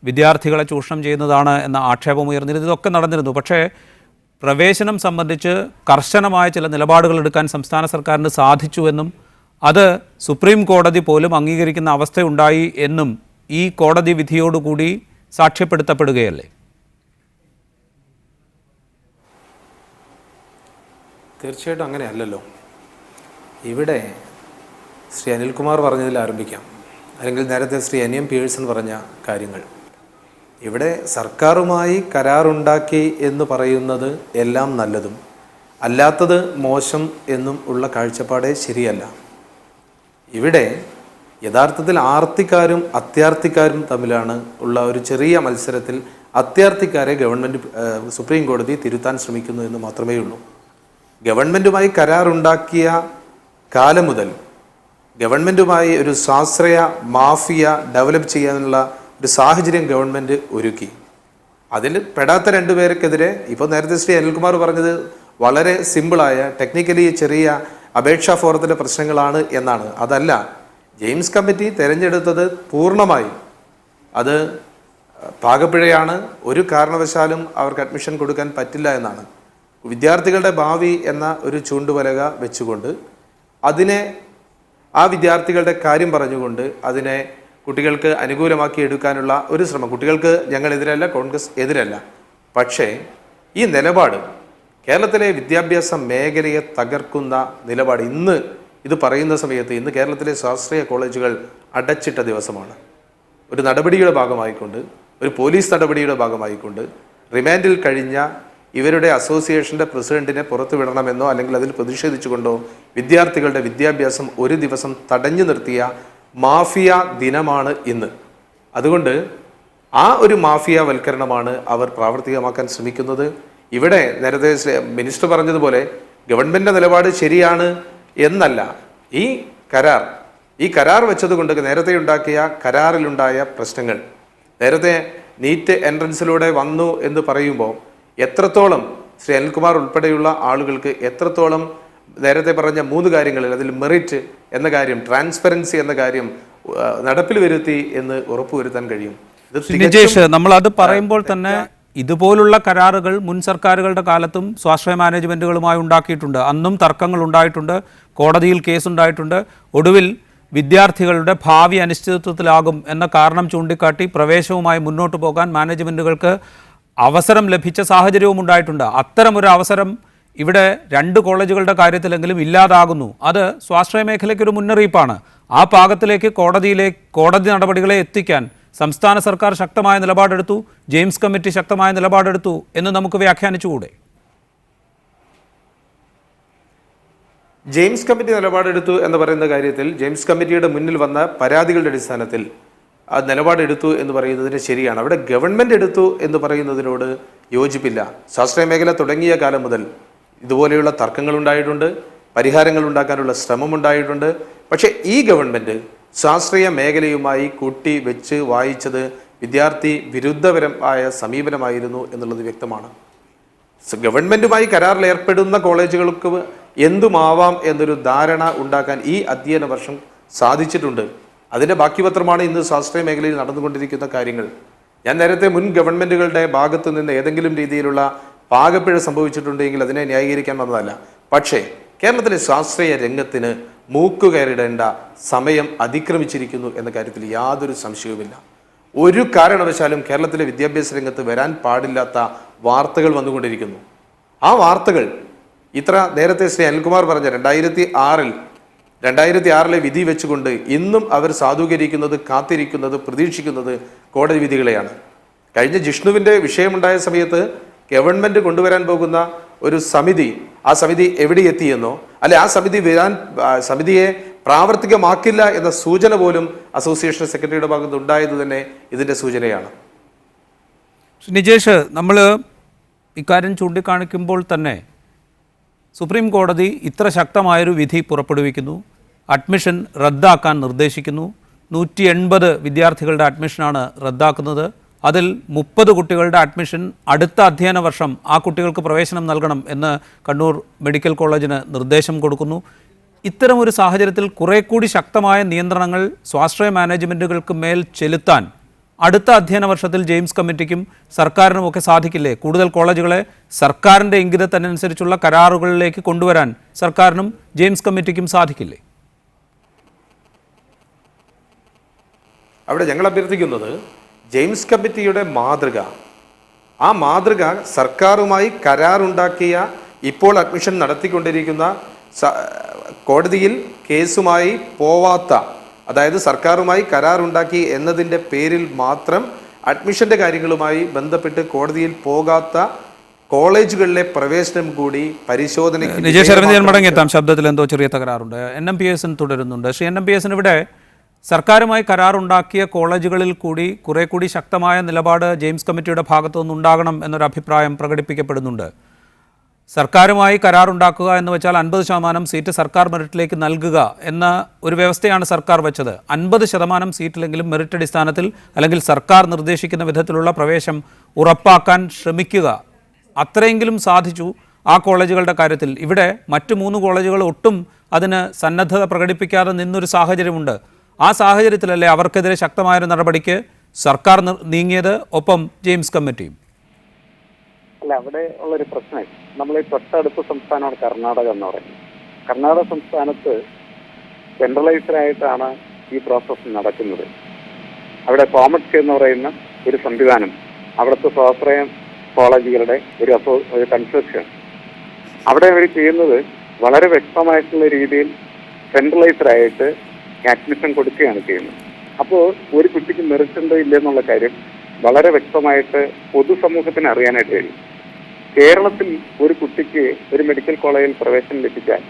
Speaker 1: വിദ്യാർത്ഥികളെ ചൂഷണം ചെയ്യുന്നതാണ് എന്ന ആക്ഷേപം ഉയർന്നിരുന്നു. ഇതൊക്കെ നടന്നിരുന്നു. പക്ഷേ പ്രവേശനം സംബന്ധിച്ച് കർശനമായ ചില നിലപാടുകൾ എടുക്കാൻ സംസ്ഥാന സർക്കാരിന് സാധിച്ചുവെന്നും അത് സുപ്രീം കോടതി പോലും അംഗീകരിക്കുന്ന അവസ്ഥയുണ്ടായി എന്നും ഈ കോടതി വിധിയോടുകൂടി സാക്ഷ്യപ്പെടുത്തപ്പെടുകയല്ലേ?
Speaker 6: തീർച്ചയായിട്ടും അങ്ങനെയല്ലല്ലോ. ഇവിടെ ശ്രീ അനിൽകുമാർ പറഞ്ഞതിൽ ആരംഭിക്കാം, അല്ലെങ്കിൽ നേരത്തെ ശ്രീ NM പിയേഴ്സൺ പറഞ്ഞ കാര്യങ്ങൾ. ഇവിടെ സർക്കാരുമായി കരാറുണ്ടാക്കി എന്ന് പറയുന്നത് എല്ലാം നല്ലതും അല്ലാത്തത് മോശം എന്നും ഉള്ള കാഴ്ചപ്പാടേ ശരിയല്ല. ഇവിടെ യഥാർത്ഥത്തിൽ ആർത്തിക്കാരും അത്യാർത്തിക്കാരും തമ്മിലാണ് ഉള്ള ഒരു ചെറിയ മത്സരത്തിൽ അത്യാർത്തിക്കാരെ സുപ്രീം കോടതി തിരുത്താൻ ശ്രമിക്കുന്നു എന്ന് മാത്രമേ ഉള്ളൂ. ഗവൺമെൻറ്റുമായി കരാറുണ്ടാക്കിയ കാലം മുതൽ ഗവൺമെൻറ്റുമായി ഒരു സ്വാശ്രയ മാഫിയ ഡെവലപ്പ് ചെയ്യാനുള്ള ഒരു സാഹചര്യം ഗവൺമെൻറ് ഒരുക്കി. അതിൽ പെടാത്ത 2 പേർക്കെതിരെ ഇപ്പോൾ നേരത്തെ ശ്രീ അനിൽകുമാർ പറഞ്ഞത് വളരെ സിമ്പിളായ ടെക്നിക്കലി ചെറിയ അപേക്ഷാ ഫോറത്തിൻ്റെ പ്രശ്നങ്ങളാണ് എന്നാണ്. അതല്ല, ജെയിംസ് കമ്മിറ്റി തിരഞ്ഞെടുത്തത് പൂർണ്ണമായി അത് പാകപ്പിഴയാണ്, ഒരു കാരണവശാലും അവർക്ക് അഡ്മിഷൻ കൊടുക്കാൻ പറ്റില്ല എന്നാണ്. വിദ്യാർത്ഥികളുടെ ഭാവി എന്ന ഒരു ചൂണ്ടുപലക വെച്ചുകൊണ്ട് അതിനെ ആ വിദ്യാർത്ഥികളുടെ കാര്യം പറഞ്ഞുകൊണ്ട് അതിനെ കുട്ടികൾക്ക് അനുകൂലമാക്കി എടുക്കാനുള്ള ഒരു ശ്രമം. കുട്ടികൾക്ക് ഞങ്ങൾ എതിരല്ല, കോൺഗ്രസ് എതിരല്ല. പക്ഷേ ഈ നിലപാട് കേരളത്തിലെ വിദ്യാഭ്യാസ മേഖലയെ തകർക്കുന്ന നിലപാട്. ഇന്ന് ഇത് പറയുന്ന സമയത്ത് ഇന്ന് കേരളത്തിലെ സ്വാശ്രയ കോളേജുകൾ അടച്ചിട്ട ദിവസമാണ്. ഒരു നടപടിയുടെ ഭാഗമായിക്കൊണ്ട്, ഒരു പോലീസ് നടപടിയുടെ ഭാഗമായിക്കൊണ്ട് റിമാൻഡിൽ കഴിഞ്ഞ ഇവരുടെ അസോസിയേഷൻ്റെ പ്രസിഡന്റിനെ പുറത്തു വിടണമെന്നോ അല്ലെങ്കിൽ അതിൽ പ്രതിഷേധിച്ചുകൊണ്ടോ വിദ്യാർത്ഥികളുടെ വിദ്യാഭ്യാസം ഒരു ദിവസം തടഞ്ഞു നിർത്തിയ മാഫിയ ദിനമാണ് ഇന്ന്. അതുകൊണ്ട് ആ ഒരു മാഫിയ വൽക്കരണമാണ് അവർ പ്രാവർത്തികമാക്കാൻ ശ്രമിക്കുന്നത്. ഇവിടെ നേരത്തെ മിനിസ്റ്റർ പറഞ്ഞതുപോലെ ഗവൺമെൻറ് നിലപാട് ശരിയാണ് എന്നല്ല. ഈ കരാർ വെച്ചതുകൊണ്ട് നേരത്തെ ഉണ്ടാക്കിയ കരാറിലുണ്ടായ പ്രശ്നങ്ങൾ, നേരത്തെ നീറ്റ് എൻട്രൻസിലൂടെ വന്നു എന്ന് പറയുമ്പോൾ എത്രത്തോളം ശ്രീ അനിൽകുമാർ ഉൾപ്പെടെയുള്ള ആളുകൾക്ക് എത്രത്തോളം നേരത്തെ പറഞ്ഞ 3 കാര്യങ്ങളിൽ അതിൽ മെറിറ്റ് എന്ന കാര്യം, ട്രാൻസ്പെറൻസി എന്ന കാര്യം നടപ്പിൽ വരുത്തി എന്ന് ഉറപ്പുവരുത്താൻ കഴിയും?
Speaker 1: നിജേഷ്, നമ്മൾ അത് പറയുമ്പോൾ തന്നെ ഇതുപോലുള്ള കരാറുകൾ മുൻ സർക്കാരുകളുടെ കാലത്തും സ്വാശ്രയ മാനേജ്മെന്റുകളുമായി ഉണ്ടാക്കിയിട്ടുണ്ട്. അന്നും തർക്കങ്ങൾ ഉണ്ടായിട്ടുണ്ട്, കോടതിയിൽ കേസുണ്ടായിട്ടുണ്ട്. ഒടുവിൽ വിദ്യാർത്ഥികളുടെ ഭാവി അനിശ്ചിതത്വത്തിലാകും എന്ന കാരണം ചൂണ്ടിക്കാട്ടി പ്രവേശവുമായി മുന്നോട്ട് പോകാൻ മാനേജ്മെന്റുകൾക്ക് അവസരം ലഭിച്ച സാഹചര്യവും ഉണ്ടായിട്ടുണ്ട്. അത്തരമൊരു അവസരം ഇവിടെ 2 കോളേജുകളുടെ കാര്യത്തിലെങ്കിലും ഇല്ലാതാകുന്നു. അത് സ്വാശ്രയ മേഖലയ്ക്കൊരു മുന്നറിയിപ്പാണ്. ആ പാകത്തിലേക്ക് കോടതി നടപടികളെ എത്തിക്കാൻ സംസ്ഥാന സർക്കാർ ശക്തമായ നിലപാടെടുത്തു, ജെയിംസ് കമ്മിറ്റി ശക്തമായ നിലപാടെടുത്തു എന്ന് നമുക്ക് വ്യാഖ്യാനിച്ചുകൂടെ?
Speaker 6: ജെയിംസ് കമ്മിറ്റി നിലപാടെടുത്തു എന്ന് പറയുന്ന കാര്യത്തിൽ ജെയിംസ് കമ്മിറ്റിയുടെ മുന്നിൽ വന്ന പരാതികളുടെ അടിസ്ഥാനത്തിൽ ആ നിലപാടെടുത്തു എന്ന് പറയുന്നതിന് ശരിയാണ്. അവിടെ ഗവൺമെൻറ് എടുത്തു എന്ന് പറയുന്നതിനോട് യോജിപ്പില്ല. സ്വാശ്രയ മേഖല തുടങ്ങിയ കാലം മുതൽ ഇതുപോലെയുള്ള തർക്കങ്ങളുണ്ടായിട്ടുണ്ട്, പരിഹാരങ്ങൾ ഉണ്ടാക്കാനുള്ള ശ്രമമുണ്ടായിട്ടുണ്ട്. പക്ഷേ ഈ ഗവൺമെൻറ് സ്വാശ്രയ മേഖലയുമായി കൂട്ടി വെച്ച് വായിച്ചത് വിദ്യാർത്ഥി വിരുദ്ധപരമായ സമീപനമായിരുന്നു എന്നുള്ളത് വ്യക്തമാണ്. ഗവൺമെൻറ്റുമായി കരാറിൽ ഏർപ്പെടുന്ന കോളേജുകൾക്ക് എന്തുമാവാം എന്നൊരു ധാരണ ഉണ്ടാക്കാൻ ഈ അധ്യയന വർഷം സാധിച്ചിട്ടുണ്ട്. അതിൻ്റെ ബാക്കി പത്രമാണ് ഇന്ന് സ്വാശ്രയ മേഖലയിൽ നടന്നുകൊണ്ടിരിക്കുന്ന കാര്യങ്ങൾ. ഞാൻ നേരത്തെ മുൻ ഗവൺമെൻറ്റുകളുടെ ഭാഗത്തു നിന്ന് ഏതെങ്കിലും രീതിയിലുള്ള പാകപ്പിഴ സംഭവിച്ചിട്ടുണ്ടെങ്കിൽ അതിനെ ന്യായീകരിക്കാൻ വന്നതല്ല. പക്ഷേ കേരളത്തിലെ സ്വാശ്രയ രംഗത്തിന് മൂക്കുകയറിടേണ്ട സമയം അതിക്രമിച്ചിരിക്കുന്നു എന്ന കാര്യത്തിൽ യാതൊരു സംശയവുമില്ല. ഒരു കാരണവശാലും കേരളത്തിലെ വിദ്യാഭ്യാസ രംഗത്ത് വരാൻ പാടില്ലാത്ത വാർത്തകൾ വന്നുകൊണ്ടിരിക്കുന്നു. ആ വാർത്തകൾ ഇത്ര നേരത്തെ ശ്രീ അനിൽകുമാർ പറഞ്ഞ 2006 വിധി വെച്ചുകൊണ്ട് ഇന്നും അവർ സാധൂകരിക്കുന്നത്, കാത്തിരിക്കുന്നത്, പ്രതീക്ഷിക്കുന്നത് കോടതി വിധികളെയാണ്. കഴിഞ്ഞ ജിഷ്ണുവിൻ്റെ വിഷയമുണ്ടായ സമയത്ത് ഗവൺമെൻറ് കൊണ്ടുവരാൻ പോകുന്ന ഒരു സമിതി, ആ സമിതി എവിടെ എത്തിയെന്നോ അല്ലെ ആ സമിതിയെ പ്രാവർത്തികമാക്കില്ല എന്ന സൂചന പോലും അസോസിയേഷൻ സെക്രട്ടറിയുടെ ഭാഗത്ത് ഉണ്ടായത് തന്നെ ഇതിൻ്റെ സൂചനയാണ്.
Speaker 1: നിജേഷ്, നമ്മൾ ഇക്കാര്യം ചൂണ്ടിക്കാണിക്കുമ്പോൾ തന്നെ സുപ്രീം കോടതി ഇത്ര ശക്തമായൊരു വിധി പുറപ്പെടുവിക്കുന്നു, അഡ്മിഷൻ റദ്ദാക്കാൻ നിർദ്ദേശിക്കുന്നു. 180 വിദ്യാർത്ഥികളുടെ അഡ്മിഷനാണ് റദ്ദാക്കുന്നത്. അതിൽ 30 കുട്ടികളുടെ അഡ്മിഷൻ അടുത്ത അധ്യയന വർഷം ആ കുട്ടികൾക്ക് പ്രവേശനം നൽകണം എന്ന് കണ്ണൂർ മെഡിക്കൽ കോളേജിന് നിർദ്ദേശം കൊടുക്കുന്നു. ഇത്തരമൊരു സാഹചര്യത്തിൽ കുറെ കൂടി ശക്തമായ നിയന്ത്രണങ്ങൾ സ്വാശ്രയ മാനേജ്മെൻറ്റുകൾക്ക് മേൽ ചെലുത്താൻ അടുത്ത അധ്യയന വർഷത്തിൽ ജെയിംസ് കമ്മിറ്റിക്കും സർക്കാരിനുമൊക്കെ സാധിക്കില്ലേ? കൂടുതൽ കോളേജുകളെ സർക്കാരിൻ്റെ ഇംഗിതത്തിനനുസരിച്ചുള്ള കരാറുകളിലേക്ക് കൊണ്ടുവരാൻ സർക്കാരിനും ജെയിംസ് കമ്മിറ്റിക്കും സാധിക്കില്ലേ?
Speaker 6: അവിടെ ഞങ്ങൾ അഭ്യർത്ഥിക്കുന്നത് ജെയിംസ് കമ്മിറ്റിയുടെ മാതൃക, ആ മാതൃക സർക്കാരുമായി കരാറുണ്ടാക്കിയ ഇപ്പോൾ അഡ്മിഷൻ നടത്തിക്കൊണ്ടിരിക്കുന്ന കോടതിയിൽ കേസുമായി പോവാത്ത, അതായത് സർക്കാരുമായി കരാറുണ്ടാക്കി എന്നതിൻ്റെ പേരിൽ മാത്രം അഡ്മിഷൻ്റെ കാര്യങ്ങളുമായി ബന്ധപ്പെട്ട് കോടതിയിൽ പോകാത്ത കോളേജുകളിലെ പ്രവേശനം കൂടി പരിശോധനയ്ക്ക്.
Speaker 1: നിജേഷ് അരവിന്ദ്, മടങ്ങിയെത്താം. ശബ്ദത്തിൽ എന്തോ ചെറിയ തകരാറുണ്ട്. NMPS തുടരുന്നുണ്ട്. ശ്രീ NMPS ഇവിടെ സർക്കാരുമായി കരാറുണ്ടാക്കിയ കോളേജുകളിൽ കൂടി കുറെ കൂടി ശക്തമായ നിലപാട് ജെയിംസ് കമ്മിറ്റിയുടെ ഭാഗത്തു നിന്നുണ്ടാകണം എന്നൊരു അഭിപ്രായം പ്രകടിപ്പിക്കപ്പെടുന്നുണ്ട്. സർക്കാരുമായി കരാറുണ്ടാക്കുക എന്ന് വെച്ചാൽ 50% സീറ്റ് സർക്കാർ മെറിറ്റിലേക്ക് നൽകുക എന്ന ഒരു വ്യവസ്ഥയാണ് സർക്കാർ വെച്ചത്. 50% സീറ്റിലെങ്കിലും മെറിറ്റ് അടിസ്ഥാനത്തിൽ അല്ലെങ്കിൽ സർക്കാർ നിർദ്ദേശിക്കുന്ന വിധത്തിലുള്ള പ്രവേശം ഉറപ്പാക്കാൻ ശ്രമിക്കുക, അത്രയെങ്കിലും സാധിച്ചു ആ കോളേജുകളുടെ കാര്യത്തിൽ. ഇവിടെ മറ്റ് 3 കോളേജുകൾ ഒട്ടും അതിന് സന്നദ്ധത പ്രകടിപ്പിക്കാതെ നിന്നൊരു സാഹചര്യമുണ്ട്. ആ സാഹചര്യത്തിലല്ലേ അവർക്കെതിരെ ശക്തമായൊരു നടപടിക്ക് സർക്കാർ നീങ്ങിയത്, ഒപ്പം ജെയിംസ് കമ്മിറ്റിയും?
Speaker 4: അല്ല, അവിടെ ഉള്ളൊരു പ്രശ്നം, നമ്മൾ ഈ തൊട്ടടുത്ത സംസ്ഥാനമാണ് കർണാടക എന്ന് പറയുന്നത്. കർണാടക സംസ്ഥാനത്ത് സെൻട്രലൈസ്ഡ് ആയിട്ടാണ് ഈ പ്രോസസ്സ് നടക്കുന്നത്. അവിടെ കോമറ്റ് എന്ന് പറയുന്ന ഒരു സംവിധാനം, അവിടുത്തെ സ്വാശ്രയ കോളേജുകളുടെ ഒരു കൺസെപ്ഷൻ, അവിടെ അവർ ചെയ്യുന്നത് വളരെ വ്യക്തമായിട്ടുള്ള രീതിയിൽ സെൻട്രലൈസ്ഡ് ആയിട്ട് അഡ്മിഷൻ കൊടുക്കുകയാണ് ചെയ്യുന്നത്. അപ്പോൾ ഒരു കുട്ടിക്ക് മെറിറ്റ് ഉണ്ടോ ഇല്ലെന്നുള്ള കാര്യം വളരെ വ്യക്തമായിട്ട് പൊതുസമൂഹത്തിന് അറിയാനായിട്ട് കഴിയും. കേരളത്തിൽ ഒരു കുട്ടിക്ക് ഒരു മെഡിക്കൽ കോളേജിൽ പ്രവേശനം ലഭിച്ചാൽ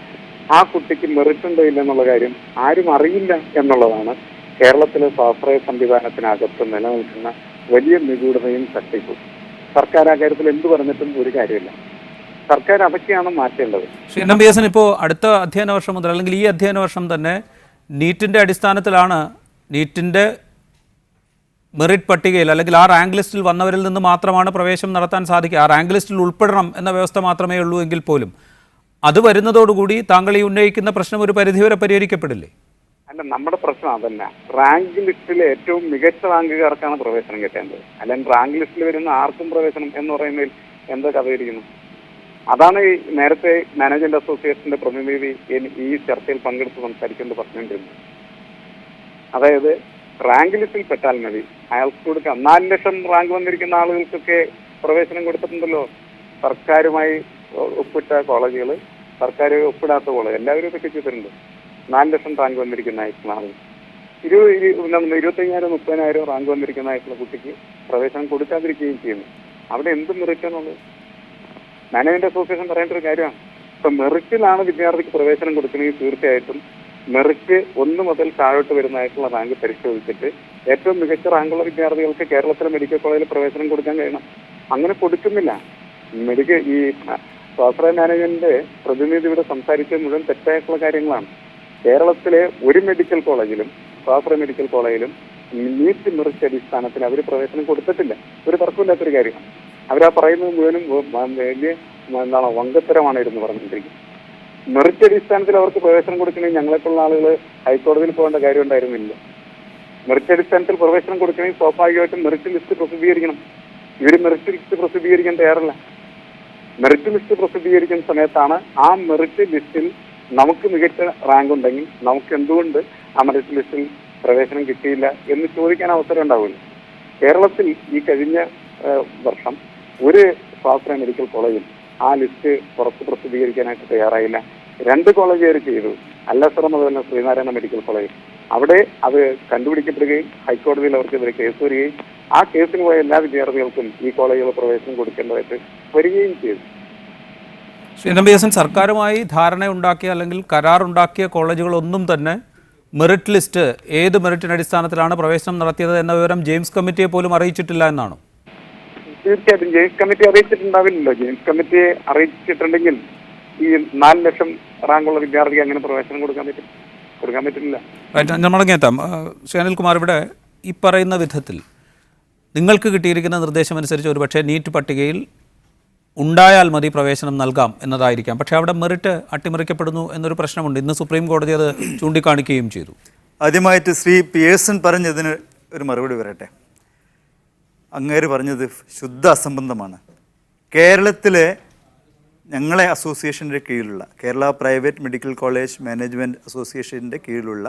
Speaker 4: ആ കുട്ടിക്ക് മെറിറ്റ് ഉണ്ടോ ഇല്ലെന്നുള്ള കാര്യം ആരും അറിയില്ല എന്നുള്ളതാണ് കേരളത്തിലെ സ്വാശ്രയ സംവിധാനത്തിനകത്ത് നിലനിൽക്കുന്ന വലിയ നിഗൂഢതയും തട്ടിപ്പും. സർക്കാർ ആ കാര്യത്തിൽ എന്ത് പറഞ്ഞിട്ടും ഒരു കാര്യമില്ല. സർക്കാർ അതൊക്കെയാണ് മാറ്റേണ്ടത്.
Speaker 1: ശ്രീ NMPS ഇപ്പോൾ അടുത്ത അധ്യയന വർഷം മുതൽ അല്ലെങ്കിൽ ഈ അധ്യയന വർഷം തന്നെ നീറ്റിൻ്റെ അടിസ്ഥാനത്തിലാണ് നീറ്റിൻ്റെ മെറിറ്റ് പട്ടികയിൽ അല്ലെങ്കിൽ ആ റാങ്ക് ലിസ്റ്റിൽ വന്നവരിൽ നിന്ന് മാത്രമാണ് പ്രവേശനം നടത്താൻ സാധിക്കുക. ആ റാങ്ക് ലിസ്റ്റിൽ ഉൾപ്പെടണം എന്ന വ്യവസ്ഥ മാത്രമേ ഉള്ളൂ എങ്കിൽ പോലും അത് വരുന്നതോടുകൂടി താങ്കൾ ഈ ഉന്നയിക്കുന്ന പ്രശ്നം ഒരു പരിധിവരെ പരിഹരിക്കപ്പെടില്ലേ?
Speaker 4: അല്ല, നമ്മുടെ പ്രശ്നം അതല്ല. റാങ്ക് ലിസ്റ്റിലെ ഏറ്റവും മികച്ച റാങ്കുകാർക്കാണ് പ്രവേശനം കിട്ടേണ്ടത്. അല്ലെങ്കിൽ റാങ്ക് ലിസ്റ്റിൽ വരുന്ന ആർക്കും പ്രവേശനം എന്ന് പറയുന്നതിൽ എന്താ കഥയിരിക്കുന്നു? അതാണ് ഈ നേരത്തെ മാനേജ്മെന്റ് അസോസിയേഷന്റെ പ്രതിനിധി ഈ ചർച്ചയിൽ പങ്കെടുത്ത് സംസാരിക്കുന്നത് പറഞ്ഞുകൊണ്ടിരുന്നത്. അതായത് റാങ്ക് ലിസ്റ്റിൽ പെട്ടാൽ മതി, അയാൾക്ക് കൊടുക്കാം. 4 ലക്ഷം റാങ്ക് വന്നിരിക്കുന്ന ആളുകൾക്കൊക്കെ പ്രവേശനം കൊടുത്തിട്ടുണ്ടല്ലോ. സർക്കാരുമായി ഒപ്പിട്ട കോളേജുകൾ, സർക്കാർ ഒപ്പിടാത്ത കോളേജ്, എല്ലാവരും ഇതൊക്കെ ചെയ്തിട്ടുണ്ട്. 4 ലക്ഷം റാങ്ക് വന്നിരിക്കുന്ന ആളുകൾ 25,000 30,000 റാങ്ക് വന്നിരിക്കുന്നതായിട്ടുള്ള കുട്ടിക്ക് പ്രവേശനം കൊടുക്കാതിരിക്കുകയും ചെയ്യുന്നു. അവിടെ എന്ത് മെറിറ്റ് എന്നുള്ളത് മാനേജ്മെന്റ് അസോസിയേഷൻ പറയേണ്ട ഒരു കാര്യമാണ്. ഇപ്പൊ മെറിറ്റിലാണ് വിദ്യാർത്ഥിക്ക് പ്രവേശനം കൊടുക്കണമെങ്കിൽ തീർച്ചയായിട്ടും മെറിറ്റ് 1 മുതൽ താഴോട്ട് വരുന്നതായിട്ടുള്ള റാങ്ക് പരിശോധിച്ചിട്ട് ഏറ്റവും മികച്ച റാങ്കുള്ള വിദ്യാർത്ഥികൾക്ക് കേരളത്തിലെ മെഡിക്കൽ കോളേജിൽ പ്രവേശനം കൊടുക്കാൻ കഴിയണം. അങ്ങനെ കൊടുക്കുന്നില്ല. ഈ സ്വാശ്രയ മാനേജ്മെന്റ് പ്രതിനിധി ഇവിടെ സംസാരിച്ചത് മുഴുവൻ തെറ്റായിട്ടുള്ള കാര്യങ്ങളാണ്. കേരളത്തിലെ ഒരു മെഡിക്കൽ കോളേജിലും സ്വാശ്രയ മെഡിക്കൽ കോളേജിലും നീറ്റ് മെറിറ്റ് അടിസ്ഥാനത്തിൽ അവർ പ്രവേശനം കൊടുത്തിട്ടില്ല. ഒരു തർക്കമില്ലാത്തൊരു കാര്യമാണ്. അവരാ പറയുന്നത് മുഴുവനും വലിയ വങ്കത്തരമാണ് ഇരുന്ന് പറഞ്ഞിരിക്കുന്നത്. മെറിറ്റ് അടിസ്ഥാനത്തിൽ അവർക്ക് പ്രവേശനം കൊടുക്കണമെങ്കിൽ ഞങ്ങളെപ്പോലുള്ള ആളുകൾ ഹൈക്കോടതിയിൽ പോകേണ്ട കാര്യം ഉണ്ടായിരുന്നില്ല. മെറിറ്റ് അടിസ്ഥാനത്തിൽ പ്രവേശനം കൊടുക്കണമെങ്കിൽ സ്വാഭാവികമായിട്ടും മെറിറ്റ് ലിസ്റ്റ് പ്രസിദ്ധീകരിക്കണം. ഇവർ മെറിറ്റ് ലിസ്റ്റ് പ്രസിദ്ധീകരിക്കാൻ തയ്യാറല്ല. മെറിറ്റ് ലിസ്റ്റ് പ്രസിദ്ധീകരിക്കുന്ന സമയത്താണ് ആ മെറിറ്റ് ലിസ്റ്റിൽ നമുക്ക് മികച്ച റാങ്ക് ഉണ്ടെങ്കിൽ നമുക്ക് എന്തുകൊണ്ട് ആ മെറിറ്റ് ലിസ്റ്റിൽ പ്രവേശനം കിട്ടിയില്ല എന്ന് ചോദിക്കാൻ അവസരം ഉണ്ടാവില്ല. കേരളത്തിൽ ഈ കഴിഞ്ഞ വർഷം ഒരു സ്വാശ്രയ മെഡിക്കൽ കോളേജിൽ ആ ലിസ്റ്റ് പുറത്ത് പ്രസിദ്ധീകരിക്കാനായിട്ട് തയ്യാറായില്ല. 2 കോളേജുകാർ ചെയ്തു, അല്ലസറം അതുപോലെ ശ്രീനാരായണ മെഡിക്കൽ കോളേജ്. അവിടെ അത് കണ്ടുപിടിക്കപ്പെടുകയും ഹൈക്കോടതിയിൽ അവർക്കെതിരെ കേസ് വരികയും ആ കേസിന് പോയ എല്ലാ വിദ്യാർത്ഥികൾക്കും ഈ കോളേജുകൾ പ്രവേശനം കൊടുക്കേണ്ടതായിട്ട് വരികയും ചെയ്തു.
Speaker 1: ശ്രീ NMBSN സർക്കാരുമായി ധാരണയുണ്ടാക്കിയ അല്ലെങ്കിൽ കരാറുണ്ടാക്കിയ കോളേജുകളൊന്നും തന്നെ മെറിറ്റ് ലിസ്റ്റ് ഏത് മെറിറ്റിന് അടിസ്ഥാനത്തിലാണ് പ്രവേശനം നടത്തിയത് എന്ന വിവരം ജെയിംസ് കമ്മിറ്റിയെ പോലും അറിയിച്ചിട്ടില്ല എന്നാണോ?
Speaker 4: തീർച്ചയായിട്ടും ജെയിംസ് കമ്മിറ്റി അറിയിച്ചിട്ടുണ്ടാവില്ലല്ലോ. ജെയിംസ് കമ്മിറ്റിയെ അറിയിച്ചിട്ടുണ്ടെങ്കിൽ ഈ 4 ലക്ഷം റാങ്കുള്ള വിദ്യാർത്ഥിക്ക് അങ്ങനെ പ്രവേശനം കൊടുക്കാൻ പറ്റില്ല.
Speaker 1: ഞാൻ മടങ്ങിയെത്താം. ശ്രീ അനിൽകുമാർ, ഇവിടെ ഈ പറയുന്ന വിധത്തിൽ നിങ്ങൾക്ക് കിട്ടിയിരിക്കുന്ന നിർദ്ദേശം അനുസരിച്ച് ഒരുപക്ഷെ നീറ്റ് പട്ടികയിൽ ഉണ്ടായാൽ മതി പ്രവേശനം നൽകാം എന്നതായിരിക്കാം. പക്ഷേ അവിടെ മെറിറ്റ് അട്ടിമറിക്കപ്പെടുന്നു എന്നൊരു പ്രശ്നമുണ്ട്. ഇന്ന് സുപ്രീം കോടതി അത് ചൂണ്ടിക്കാണിക്കുകയും ചെയ്തു.
Speaker 5: ആദ്യമായിട്ട് ശ്രീ പിയേഴ്സൺ പറഞ്ഞതിന് ഒരു മറുപടി വരട്ടെ. അങ്ങേര് പറഞ്ഞത് ശുദ്ധ അസംബന്ധമാണ്. കേരളത്തിലെ ഞങ്ങളെ അസോസിയേഷൻ്റെ കീഴിലുള്ള Kerala private medical college management അസോസിയേഷൻ്റെ കീഴിലുള്ള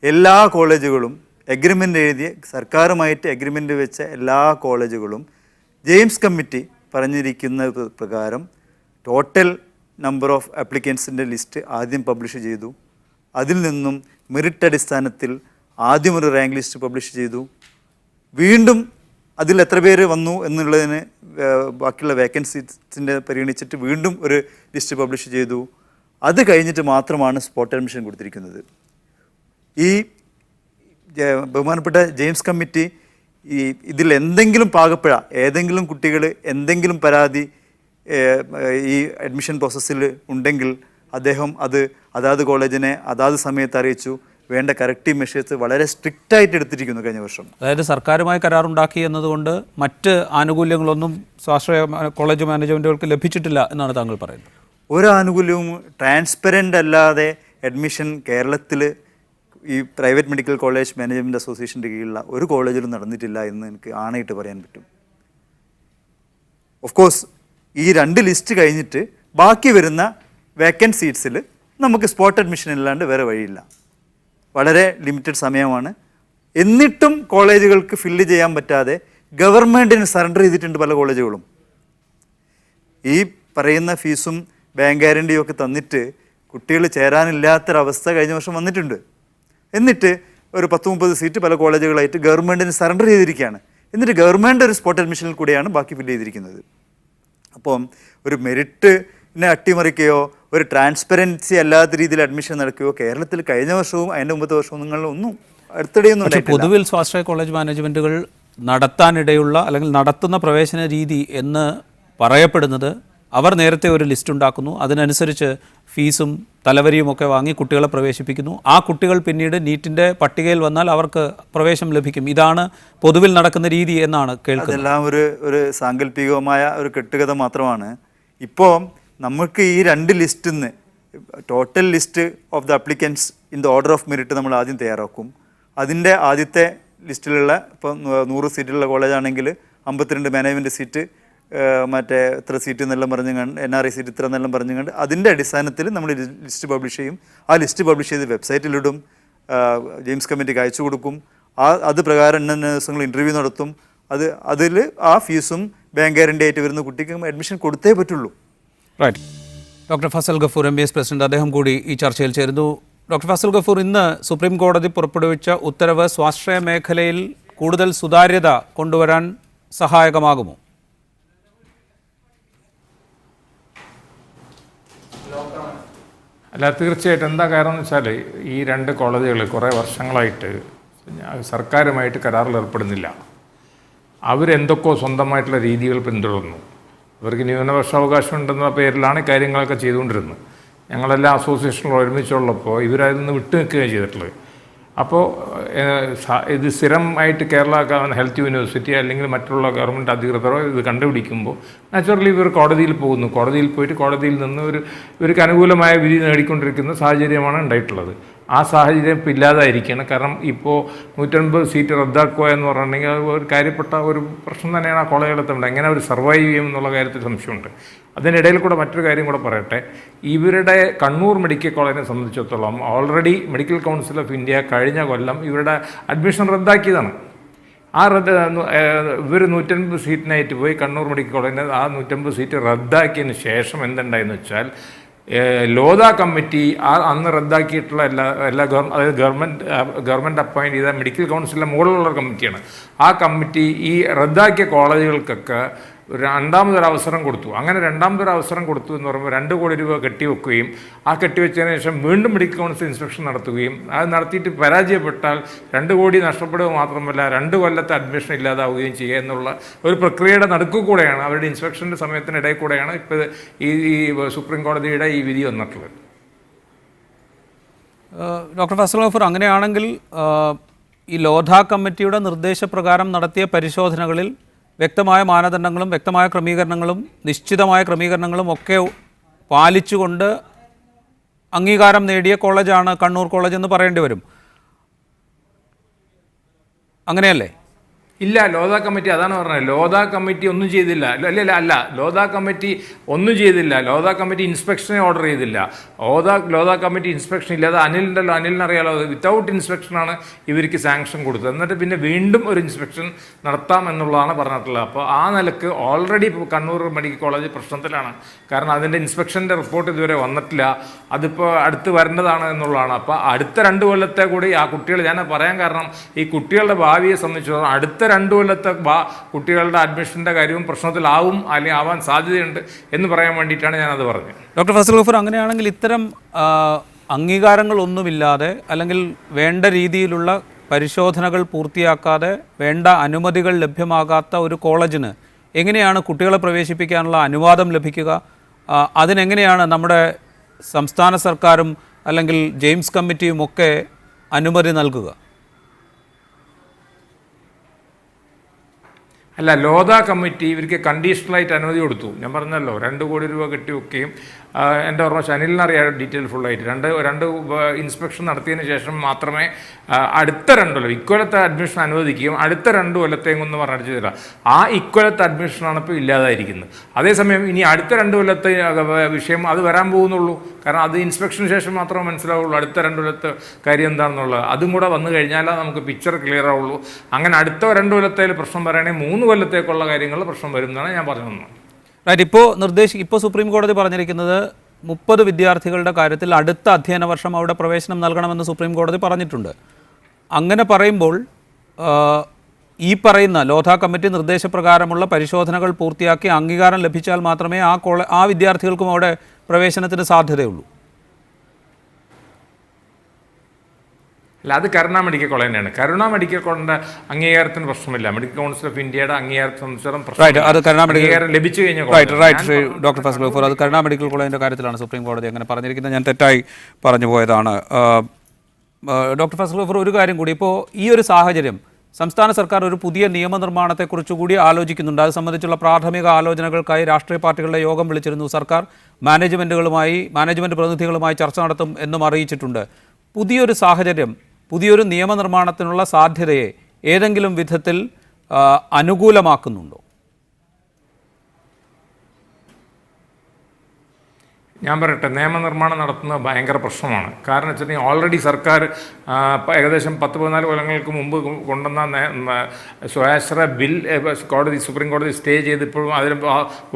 Speaker 5: എല്ലാ കോളേജുകളും എഗ്രിമെൻ്റ് എഴുതിയ സർക്കാരുമായിട്ട് എഗ്രിമെൻ്റ് വെച്ച എല്ലാ കോളേജുകളും ജെയിംസ് കമ്മിറ്റി പറഞ്ഞിരിക്കുന്ന പ്രകാരം ടോട്ടൽ നമ്പർ ഓഫ് ആപ്ലിക്കൻസിൻ്റെ ലിസ്റ്റ് ആദ്യം പബ്ലിഷ് ചെയ്തു. അതിൽ നിന്നും മെറിറ്റ് അടിസ്ഥാനത്തിൽ ആദ്യം ഒരു റാങ്ക് ലിസ്റ്റ് പബ്ലിഷ് ചെയ്തു. വീണ്ടും അതിൽ എത്ര പേര് വന്നു എന്നുള്ളതിന് ബാക്കിയുള്ള വേക്കൻസീസിൻ്റെ പരിഗണിച്ചിട്ട് വീണ്ടും ഒരു ലിസ്റ്റ് പബ്ലിഷ് ചെയ്തു. അത് കഴിഞ്ഞിട്ട് മാത്രമാണ് സ്പോട്ട് അഡ്മിഷൻ കൊടുത്തിരിക്കുന്നത്. ഈ ബഹുമാനപ്പെട്ട ജെയിംസ് കമ്മിറ്റി ഇതിൽ എന്തെങ്കിലും പാകപ്പിഴ, ഏതെങ്കിലും കുട്ടികൾ എന്തെങ്കിലും പരാതി ഈ അഡ്മിഷൻ പ്രോസസ്സിൽ ഉണ്ടെങ്കിൽ അദ്ദേഹം അത് അതാത് കോളേജിനെ അതാത് സമയത്ത് അറിയിച്ചു. വേണ്ട കറക്റ്റീവ് മെഷേഴ്സ് വളരെ സ്ട്രിക്റ്റായിട്ട് എടുത്തിരിക്കുന്നു കഴിഞ്ഞ വർഷം.
Speaker 1: അതായത് സർക്കാരുമായി കരാറുണ്ടാക്കി എന്നതുകൊണ്ട് മറ്റ് ആനുകൂല്യങ്ങളൊന്നും സ്വാശ്രയ കോളേജ് മാനേജ്മെൻറ്റുകൾക്ക് ലഭിച്ചിട്ടില്ല എന്നാണ് താങ്കൾ പറയുന്നത്.
Speaker 5: ഒരു ആനുകൂല്യവും ട്രാൻസ്പെറൻ്റ് അല്ലാതെ അഡ്മിഷൻ കേരളത്തിൽ ഈ പ്രൈവറ്റ് മെഡിക്കൽ കോളേജ് മാനേജ്മെൻറ്റ് അസോസിയേഷൻ്റെ കീഴിലുള്ള ഒരു കോളേജിലും നടന്നിട്ടില്ല എന്ന് എനിക്ക് ആണയിട്ട് പറയാൻ പറ്റും. ഓഫ് കോഴ്സ് ഈ 2 ലിസ്റ്റ് കഴിഞ്ഞിട്ട് ബാക്കി വരുന്ന വേക്കൻറ്റ് സീറ്റ്സിൽ നമുക്ക് സ്പോട്ട് അഡ്മിഷൻ ഇല്ലാണ്ട് വേറെ വഴിയില്ല. വളരെ ലിമിറ്റഡ് സമയമാണ്. എന്നിട്ടും കോളേജുകൾക്ക് ഫില്ല് ചെയ്യാൻ പറ്റാതെ ഗവൺമെൻറ്റിന് സറണ്ടർ ചെയ്തിട്ടുണ്ട് പല കോളേജുകളും. ഈ പറയുന്ന ഫീസും ബാങ്ക് ഗ്യാരണ്ടിയും ഒക്കെ തന്നിട്ട് കുട്ടികൾ ചേരാനില്ലാത്തൊരവസ്ഥ കഴിഞ്ഞ വർഷം വന്നിട്ടുണ്ട്. എന്നിട്ട് ഒരു 10-30 സീറ്റ് പല കോളേജുകളായിട്ട് ഗവൺമെൻറ്റിന് സറണ്ടർ ചെയ്തിരിക്കുകയാണ്. എന്നിട്ട് ഗവൺമെൻറ് ഒരു സ്പോട്ട് അഡ്മിഷനിൽ കൂടെയാണ് ബാക്കി ഫില്ല് ചെയ്തിരിക്കുന്നത്. അപ്പം ഒരു മെറിറ്റിനെ അട്ടിമറിക്കുകയോ ഒരു ട്രാൻസ്പെറൻസി അല്ലാത്ത രീതിയിൽ അഡ്മിഷൻ നടക്കുകയോ കേരളത്തിൽ കഴിഞ്ഞ വർഷവും അതിൻ്റെ മുമ്പത്തെ വർഷവും നിങ്ങളൊന്നും അടുത്തിടെയൊന്നും.
Speaker 1: പക്ഷേ പൊതുവിൽ സ്വാശ്രയ കോളേജ് മാനേജ്മെൻറ്റുകൾ നടത്താനിടയുള്ള അല്ലെങ്കിൽ നടത്തുന്ന പ്രവേശന രീതി എന്ന് പറയപ്പെടുന്നത് അവർ നേരത്തെ ഒരു ലിസ്റ്റ് ഉണ്ടാക്കുന്നു, അതിനനുസരിച്ച് ഫീസും തലവരിയും ഒക്കെ വാങ്ങി കുട്ടികളെ പ്രവേശിപ്പിക്കുന്നു. ആ കുട്ടികൾ പിന്നീട് നീറ്റിൻ്റെ പട്ടികയിൽ വന്നാൽ അവർക്ക് പ്രവേശനം ലഭിക്കും. ഇതാണ് പൊതുവിൽ നടക്കുന്ന രീതി എന്നാണ് കേൾക്കുന്നത്.
Speaker 5: അതെല്ലാം ഒരു സാങ്കല്പികമായ ഒരു കെട്ടുകഥ മാത്രമാണ്. ഇപ്പോൾ നമുക്ക് ഈ 2 ലിസ്റ്റിൽ നിന്ന് total list of the applicants in the order of merit നമ്മൾ ആദ്യം തയ്യാറാക്കും. അതിൻ്റെ ആദ്യത്തെ ലിസ്റ്റിലുള്ള ഇപ്പോൾ 100 സീറ്റുള്ള കോളേജാണെങ്കിൽ 52 മാനേജ്മെൻറ്റ് സീറ്റ്, മറ്റേ ഇത്ര സീറ്റ് എന്നെല്ലാം പറഞ്ഞു കണ്ട് NRI സീറ്റ് ഇത്ര എന്നെല്ലാം പറഞ്ഞു കണ്ട് അതിൻ്റെ അടിസ്ഥാനത്തിൽ നമ്മൾ ലിസ്റ്റ് പബ്ലിഷ് ചെയ്യും. ആ ലിസ്റ്റ് പബ്ലിഷ് ചെയ്ത് വെബ്സൈറ്റിലിടും, ജെയിംസ് കമ്മിറ്റിക്ക് അയച്ചു കൊടുക്കും. അത് പ്രകാരം ഇന്ന ദിവസങ്ങൾ ഇൻ്റർവ്യൂ നടത്തും. അതിൽ ആ ഫീസും ബാങ്ക് ഗ്യാരണ്ടി ആയിട്ട് വരുന്ന കുട്ടിക്ക് അഡ്മിഷൻ കൊടുത്തേ പറ്റുള്ളൂ.
Speaker 1: Right. Doctor Fazal Gafoor MES president, അദ്ദേഹം കൂടി ഈ ചർച്ചയിൽ ചേരുന്നു. ഡോക്ടർ ഫസൽ ഗഫൂർ, ഇന്ന് സുപ്രീം കോടതി പുറപ്പെടുവിച്ച ഉത്തരവ് സ്വാശ്രയ മേഖലയിൽ കൂടുതൽ സുതാര്യത കൊണ്ടുവരാൻ സഹായകമാകുമോ?
Speaker 7: അല്ല, തീർച്ചയായിട്ടും. എന്താ കാരണം എന്ന് വെച്ചാൽ ഈ 2 കോളേജുകൾ കുറേ വർഷങ്ങളായിട്ട് സർക്കാരുമായിട്ട് കരാറിൽ ഏർപ്പെടുന്നില്ല. അവരെന്തൊക്കെയോ സ്വന്തമായിട്ടുള്ള രീതികൾ പിന്തുടർന്നു. അവർക്ക് ന്യൂനപക്ഷാവകാശം ഉണ്ടെന്ന പേരിലാണ് കാര്യങ്ങളൊക്കെ ചെയ്തുകൊണ്ടിരുന്നത്. ഞങ്ങളെല്ലാം അസോസിയേഷനിൽ ഒരുമിച്ചുള്ളപ്പോൾ ഇവരതിൽ നിന്ന് വിട്ടു നിൽക്കുകയാണ് ചെയ്തിട്ടുള്ളത്. അപ്പോൾ ഇത് സ്ഥിരമായിട്ട് കേരള ഹെൽത്ത് യൂണിവേഴ്സിറ്റി അല്ലെങ്കിൽ മറ്റുള്ള ഗവൺമെൻറ് അധികൃതരോ ഇത് കണ്ടുപിടിക്കുമ്പോൾ നാച്ചുറലി ഇവർ കോടതിയിൽ പോകുന്നു. കോടതിയിൽ പോയിട്ട് കോടതിയിൽ നിന്ന് ഇവർക്ക് അനുകൂലമായ വിധി നേടിക്കൊണ്ടിരിക്കുന്ന സാഹചര്യമാണ് ഉണ്ടായിട്ടുള്ളത്. ആ സാഹചര്യം ഇപ്പോൾ ഇല്ലാതായിരിക്കുകയാണ്. കാരണം ഇപ്പോൾ 150 സീറ്റ് റദ്ദാക്കുക എന്ന് പറഞ്ഞിട്ടുണ്ടെങ്കിൽ അത് ഒരു കാര്യപ്പെട്ട ഒരു പ്രശ്നം തന്നെയാണ് ആ കോളേജുകളെത്തുന്നത്. എങ്ങനെ അവർ സർവൈവ് ചെയ്യും എന്നുള്ള കാര്യത്തിൽ സംശയമുണ്ട്. അതിനിടയിൽ കൂടെ മറ്റൊരു കാര്യം കൂടെ പറയട്ടെ. ഇവരുടെ കണ്ണൂർ മെഡിക്കൽ കോളേജിനെ സംബന്ധിച്ചിടത്തോളം already medical council of India കഴിഞ്ഞ കൊല്ലം ഇവരുടെ അഡ്മിഷൻ റദ്ദാക്കിയതാണ്. ഇവർ 150 സീറ്റിനായിട്ട് പോയി കണ്ണൂർ മെഡിക്കൽ കോളേജിന് ആ 150 സീറ്റ് റദ്ദാക്കിയതിന് ശേഷം എന്തുണ്ടായെന്ന് വെച്ചാൽ ലോധ കമ്മിറ്റി അന്ന് റദ്ദാക്കിയിട്ടുള്ള എല്ലാ അതായത് ഗവൺമെൻറ് അപ്പോയിൻറ്റ് ചെയ്ത മെഡിക്കൽ കൗൺസിലിൻ്റെ മുകളിലുള്ള കമ്മിറ്റിയാണ്. ആ കമ്മിറ്റി ഈ റദ്ദാക്കിയ കോളേജുകൾക്കൊക്കെ രണ്ടാമതൊരു അവസരം കൊടുത്തു. അങ്ങനെ രണ്ടാമതൊരു അവസരം കൊടുത്തു എന്ന് പറയുമ്പോൾ 2 കോടി രൂപ കെട്ടിവെക്കുകയും ആ കെട്ടിവെച്ചതിന് ശേഷം വീണ്ടും മെഡിക്കൽ കൗൺസിൽ ഇൻസ്പെക്ഷൻ നടത്തുകയും അത് നടത്തിയിട്ട് പരാജയപ്പെട്ടാൽ 2 കോടി നഷ്ടപ്പെടുക മാത്രമല്ല 2 കൊല്ലത്തെ അഡ്മിഷൻ ഇല്ലാതാവുകയും ചെയ്യുക എന്നുള്ള ഒരു പ്രക്രിയയുടെ നടുക്കു കൂടെയാണ്, അവരുടെ ഇൻസ്പെക്ഷൻ്റെ സമയത്തിനിടയിൽ കൂടെയാണ് ഇപ്പോൾ ഈ സുപ്രീം കോടതിയുടെ ഈ വിധി വന്നിട്ടുള്ളത്.
Speaker 1: ഡോക്ടർ ഫസൽ ഗഫൂർ, അങ്ങനെയാണെങ്കിൽ ഈ ലോധ കമ്മിറ്റിയുടെ നിർദ്ദേശപ്രകാരം നടത്തിയ പരിശോധനകളിൽ വ്യക്തമായ മാനദണ്ഡങ്ങളും വ്യക്തമായ ക്രമീകരണങ്ങളും നിശ്ചിതമായ ക്രമീകരണങ്ങളും ഒക്കെ പാലിച്ചുകൊണ്ട് അംഗീകാരം നേടിയ കോളേജാണ് കണ്ണൂർ കോളേജ് എന്ന് പറയേണ്ടി വരും. അങ്ങനെയല്ലേ?
Speaker 7: ഇല്ല, ലോധ കമ്മിറ്റി അതാണ് പറഞ്ഞത്. ലോധ കമ്മിറ്റി ഒന്നും ചെയ്തില്ല. അല്ല, ലോധ കമ്മിറ്റി ഒന്നും ചെയ്തില്ല. ലോധ കമ്മിറ്റി ഇൻസ്പെക്ഷനെ ഓർഡർ ചെയ്തില്ല. ലോധ കമ്മിറ്റി ഇൻസ്പെക്ഷൻ ഇല്ലാതെ അനിലിനറിയാലോ, വിത്തൗട്ട് ഇൻസ്പെക്ഷനാണ് ഇവർക്ക് സാങ്ഷൻ കൊടുത്തത്. എന്നിട്ട് പിന്നെ വീണ്ടും ഒരു ഇൻസ്പെക്ഷൻ നടത്താം എന്നുള്ളതാണ് പറഞ്ഞിട്ടുള്ളത്. അപ്പോൾ ആ നിലക്ക് ഓൾറെഡി ഇപ്പോൾ കണ്ണൂർ മെഡിക്കൽ കോളേജ് പ്രശ്നത്തിലാണ്. കാരണം അതിൻ്റെ ഇൻസ്പെക്ഷൻ്റെ റിപ്പോർട്ട് ഇതുവരെ വന്നിട്ടില്ല. അതിപ്പോൾ അടുത്ത് വരേണ്ടതാണ് എന്നുള്ളതാണ്. അപ്പോൾ അടുത്ത 2 കൊല്ലത്തെ കൂടി ആ കുട്ടികൾ, ഞാൻ പറയാൻ കാരണം ഈ കുട്ടികളുടെ ഭാവിയെ സംബന്ധിച്ചിടത്തോളം അടുത്ത 2 കൊല്ലത്തെ കുട്ടികളുടെ അഡ്മിഷൻ്റെ കാര്യവും പ്രശ്നത്തിലാവും അല്ലെങ്കിൽ ആവാൻ സാധ്യതയുണ്ട് എന്ന് പറയാൻ വേണ്ടിയിട്ടാണ് ഞാനത് പറഞ്ഞത്.
Speaker 1: ഡോക്ടർ ഫസൽ ഗഫൂർ, അങ്ങനെയാണെങ്കിൽ ഇത്തരം അംഗീകാരങ്ങളൊന്നുമില്ലാതെ അല്ലെങ്കിൽ വേണ്ട രീതിയിലുള്ള പരിശോധനകൾ പൂർത്തിയാക്കാതെ വേണ്ട അനുമതികൾ ലഭ്യമാകാത്ത ഒരു കോളേജിന് എങ്ങനെയാണ് കുട്ടികളെ പ്രവേശിപ്പിക്കാനുള്ള അനുവാദം ലഭിക്കുക? അതിനെങ്ങനെയാണ് നമ്മുടെ സംസ്ഥാന സർക്കാരും അല്ലെങ്കിൽ ജെയിംസ് കമ്മിറ്റിയും ഒക്കെ അനുമതി നൽകുക?
Speaker 7: അല്ല, ലോധ കമ്മിറ്റി ഇവർക്ക് കണ്ടീഷണലായിട്ട് അനുമതി കൊടുത്തു. ഞാൻ പറഞ്ഞല്ലോ 2 കോടി രൂപ കെട്ടിവെക്കുകയും എൻ്റെ ഓർമ്മ അനിലിനറിയാം ഡീറ്റെയിൽ ഫുള്ളായിട്ട് രണ്ട് ഇൻസ്പെക്ഷൻ നടത്തിയതിന് ശേഷം മാത്രമേ അടുത്ത 2 കൊല്ലം ഇക്കൊല്ലത്തെ അഡ്മിഷൻ അനുവദിക്കുകയും അടുത്ത 2 കൊല്ലത്തേക്കും എന്ന് പറഞ്ഞിട്ട് ചെയ്തില്ല. ആ ഇക്കൊല്ലത്തെ അഡ്മിഷനാണ് ഇപ്പോൾ ഇല്ലാതായിരിക്കുന്നത്. അതേസമയം ഇനി അടുത്ത 2 കൊല്ലത്തെ വിഷയം അത് വരാൻ പോകുന്നുള്ളൂ. കാരണം അത് ഇൻസ്പെക്ഷന് ശേഷം മാത്രമേ മനസ്സിലാവുള്ളൂ അടുത്ത 2 കൊല്ലത്തെ കാര്യം എന്താണെന്നുള്ളത്. അതും കൂടെ വന്നു കഴിഞ്ഞാൽ നമുക്ക് പിക്ചർ ക്ലിയർ ആവുള്ളൂ. അങ്ങനെ അടുത്ത 2 കൊല്ലത്തേൽ പ്രശ്നം പറയുകയാണെങ്കിൽ 3 കൊല്ലത്തേക്കുള്ള കാര്യങ്ങളിൽ പ്രശ്നം വരും എന്നാണ് ഞാൻ പറഞ്ഞത്.
Speaker 1: റൈറ്റ്. ഇപ്പോൾ സുപ്രീം കോടതി പറഞ്ഞിരിക്കുന്നത് 30 വിദ്യാർത്ഥികളുടെ കാര്യത്തിൽ അടുത്ത അധ്യയന വർഷം അവിടെ പ്രവേശനം നൽകണമെന്ന് സുപ്രീം കോടതി പറഞ്ഞിട്ടുണ്ട്. അങ്ങനെ പറയുമ്പോൾ ഈ പറയുന്ന ലോധ കമ്മിറ്റി നിർദ്ദേശപ്രകാരമുള്ള പരിശോധനകൾ പൂർത്തിയാക്കി അംഗീകാരം ലഭിച്ചാൽ മാത്രമേ ആ വിദ്യാർത്ഥികൾക്കും അവിടെ പ്രവേശനത്തിന് സാധ്യതയുള്ളൂ.
Speaker 7: അല്ല, അത് കരുണ മെഡിക്കൽ കോളേജ് തന്നെയാണ്. കരുണ മെഡിക്കൽ കോളേജിൻ്റെ അംഗീകാരത്തിന് പ്രശ്നമില്ല. മെഡിക്കൽ കൗൺസിൽ ഓഫ് ഇന്ത്യയുടെ അംഗീകാരത്തെ സംബന്ധിച്ചിടത്തോളം
Speaker 1: അത് കരുണ
Speaker 7: അംഗീകാരം ലഭിച്ചു കഴിഞ്ഞാൽ
Speaker 1: ഡോക്ടർ ഫസൽ ഗഫൂർ, അത് കരുണ മെഡിക്കൽ കോളേജിൻ്റെ കാര്യത്തിലാണ് സുപ്രീം കോടതി അങ്ങനെ പറഞ്ഞിരിക്കുന്നത്. ഞാൻ തെറ്റായി പറഞ്ഞു പോയതാണ്. ഡോക്ടർ ഫസൽ ഗഫൂർ, ഒരു കാര്യം കൂടി, ഇപ്പോൾ ഈ ഒരു സാഹചര്യം സംസ്ഥാന സർക്കാർ ഒരു പുതിയ നിയമനിർമ്മാണത്തെക്കുറിച്ച് കൂടി ആലോചിക്കുന്നുണ്ട്. അത് സംബന്ധിച്ചുള്ള പ്രാഥമിക ആലോചനകൾക്കായി രാഷ്ട്രീയ പാർട്ടികളുടെ യോഗം വിളിച്ചിരുന്നു. സർക്കാർ മാനേജ്മെൻറ്റ് പ്രതിനിധികളുമായി ചർച്ച നടത്തും എന്നും അറിയിച്ചിട്ടുണ്ട്. പുതിയൊരു സാഹചര്യം, പുതിയൊരു നിയമനിർമ്മാണത്തിനുള്ള സാധ്യതയെ ഏതെങ്കിലും വിധത്തിൽ അനുകൂലമാക്കുന്നുണ്ടോ?
Speaker 7: ഞാൻ പറയട്ടെ, നിയമനിർമ്മാണം നടത്തുന്നത് ഭയങ്കര പ്രശ്നമാണ്. കാരണം വെച്ചിട്ടുണ്ടെങ്കിൽ ഓൾറെഡി സർക്കാർ ഏകദേശം 10-14 കൊല്ലങ്ങൾക്ക് മുമ്പ് കൊണ്ടുവന്ന സ്വാശ്രയ ബിൽ സുപ്രീം കോടതി സ്റ്റേ ചെയ്ത് ഇപ്പോഴും അതിന്